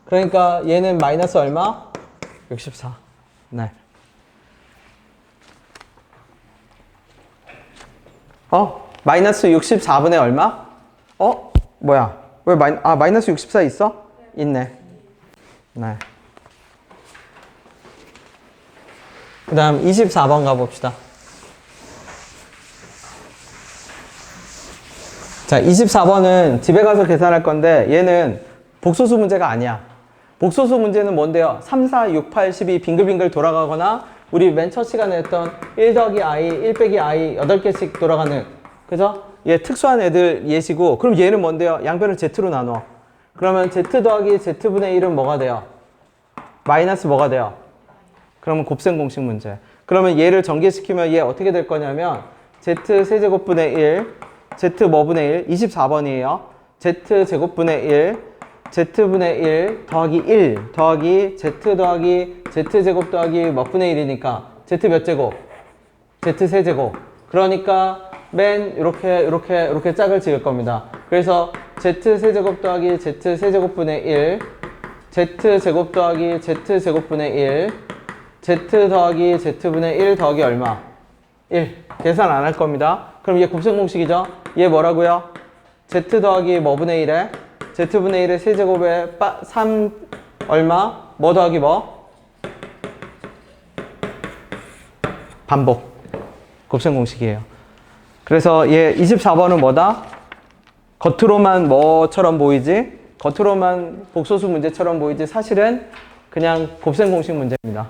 그러니까 얘는 마이너스 얼마? 64. 네. 마이너스 64분의 얼마? 뭐야? 왜 마이너스 64 있어? 있네. 네. 그 다음 24번 가봅시다. 자, 24번은 집에 가서 계산할 건데 얘는 복소수 문제가 아니야. 복소수 문제는 뭔데요? 3, 4, 6, 8, 12 빙글빙글 돌아가거나 우리 맨 첫 시간에 했던 1 더하기 i, 1 빼기 i 8개씩 돌아가는, 그죠? 얘 특수한 애들 예시고, 그럼 얘는 뭔데요? 양변을 z로 나눠. 그러면 z 더하기 z분의 1은 뭐가 돼요? 마이너스 뭐가 돼요? 그러면 곱셈 공식 문제. 그러면 얘를 전개시키면 얘 어떻게 될 거냐면 z 세제곱분의 1, z 뭐분의 1? 24번이에요. z 제곱분의 1, z분의 1 더하기 1 더하기 z 더하기 z제곱 더하기 몇분의 1이니까 z 몇 제곱? z 세제곱. 그러니까 맨 이렇게 짝을 지을 겁니다. 그래서 z 세제곱 더하기 z 세제곱분의 1, z 제곱 더하기 z 제곱분의 1, z 더하기 z분의 1 더하기 얼마? 1. 계산 안 할 겁니다. 그럼 얘 곱셈 공식이죠? 얘 뭐라고요? z 더하기 뭐분의 1에? z분의 1의 세제곱에 3 얼마? 뭐 더하기 뭐? 반복. 곱셈 공식이에요. 그래서 얘 24번은 뭐다? 겉으로만 뭐처럼 보이지? 겉으로만 복소수 문제처럼 보이지 사실은 그냥 곱셈 공식 문제입니다.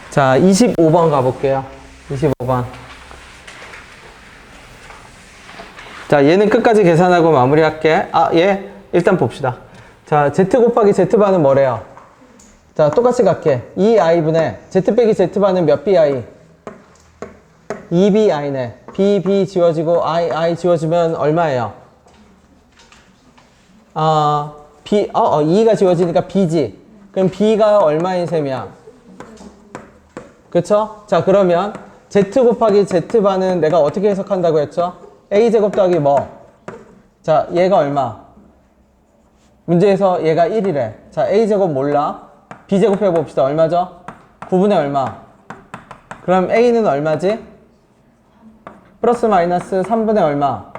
자, 25번 가볼게요. 25번. 자, 얘는 끝까지 계산하고 마무리할게. 얘 일단 봅시다. 자, z 곱하기 z반은 뭐래요? 자, 똑같이 갈게. 2i분의 z 빼기 z반은 몇 bi? 2bi네. b 지워지고 i 지워지면 얼마예요? 2가 지워지니까 b지. 그럼 b가 얼마인 셈이야? 그쵸? 자, 그러면 z 곱하기 z반은 내가 어떻게 해석한다고 했죠? a제곱 더하기 뭐? 자, 얘가 얼마? 문제에서 얘가 1이래. 자, a제곱 몰라? b제곱 해봅시다. 얼마죠? 9분의 얼마? 그럼 a는 얼마지? 플러스 마이너스 3분의 얼마?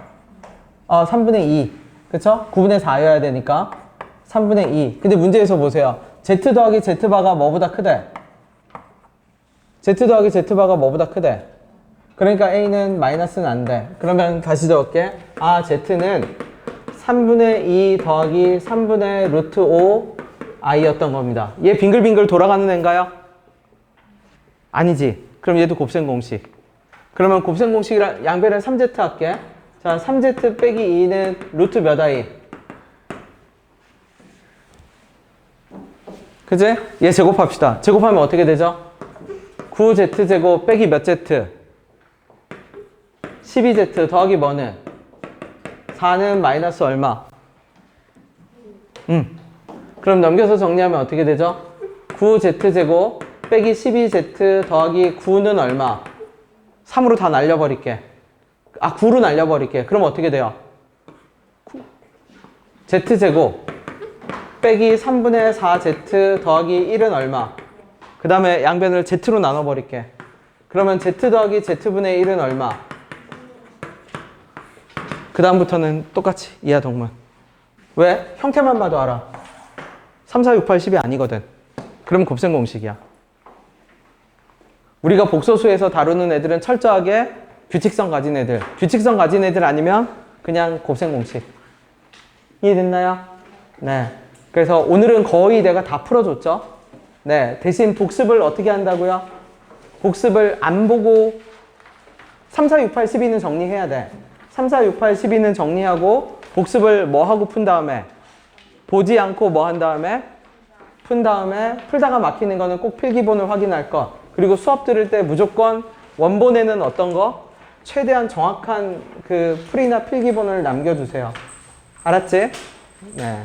3분의 2. 그쵸? 9분의 4여야 되니까 3분의 2. 근데 문제에서 보세요. z 더하기 z바가 뭐보다 크대? z 더하기 z바가 뭐보다 크대? 그러니까 a는 마이너스는 안 돼. 그러면 다시 적을게. z는 3분의 2 더하기 3분의 루트 5 i였던 겁니다. 얘 빙글빙글 돌아가는 애인가요? 아니지. 그럼 얘도 곱셈 공식. 그러면 곱셈 공식이랑 양변을 3z 할게. 자, 3z 빼기 2는 루트 몇 i? 그치? 얘 제곱합시다. 제곱하면 어떻게 되죠? 9z제곱 빼기 몇 z? 12z 더하기 뭐는? 4는 마이너스 얼마? 그럼 넘겨서 정리하면 어떻게 되죠? 9z제곱 빼기 12z 더하기 9는 얼마? 3으로 다 날려버릴게. 9로 날려버릴게. 그럼 어떻게 돼요? z제곱 빼기 3분의 4z 더하기 1은 얼마? 그 다음에 양변을 z로 나눠버릴게. 그러면 z 더하기 z분의 1은 얼마? 그 다음부터는 똑같이 이하 동문. 왜? 형태만 봐도 알아. 3, 4, 6, 8, 10이 아니거든. 그럼 곱셈 공식이야. 우리가 복소수에서 다루는 애들은 철저하게 규칙성 가진 애들. 규칙성 가진 애들 아니면 그냥 곱셈 공식. 이해됐나요? 네. 그래서 오늘은 거의 내가 다 풀어줬죠? 네. 대신 복습을 어떻게 한다고요? 복습을 안 보고 3, 4, 6, 8, 12는 정리해야 돼. 3, 4, 6, 8, 12는 정리하고 복습을 뭐 하고 푼 다음에 보지 않고 뭐 한 다음에 푼 다음에 풀다가 막히는 거는 꼭 필기본을 확인할 것. 그리고 수업 들을 때 무조건 원본에는 어떤 거? 최대한 정확한 그 풀이나 필기본을 남겨주세요. 알았지? 네.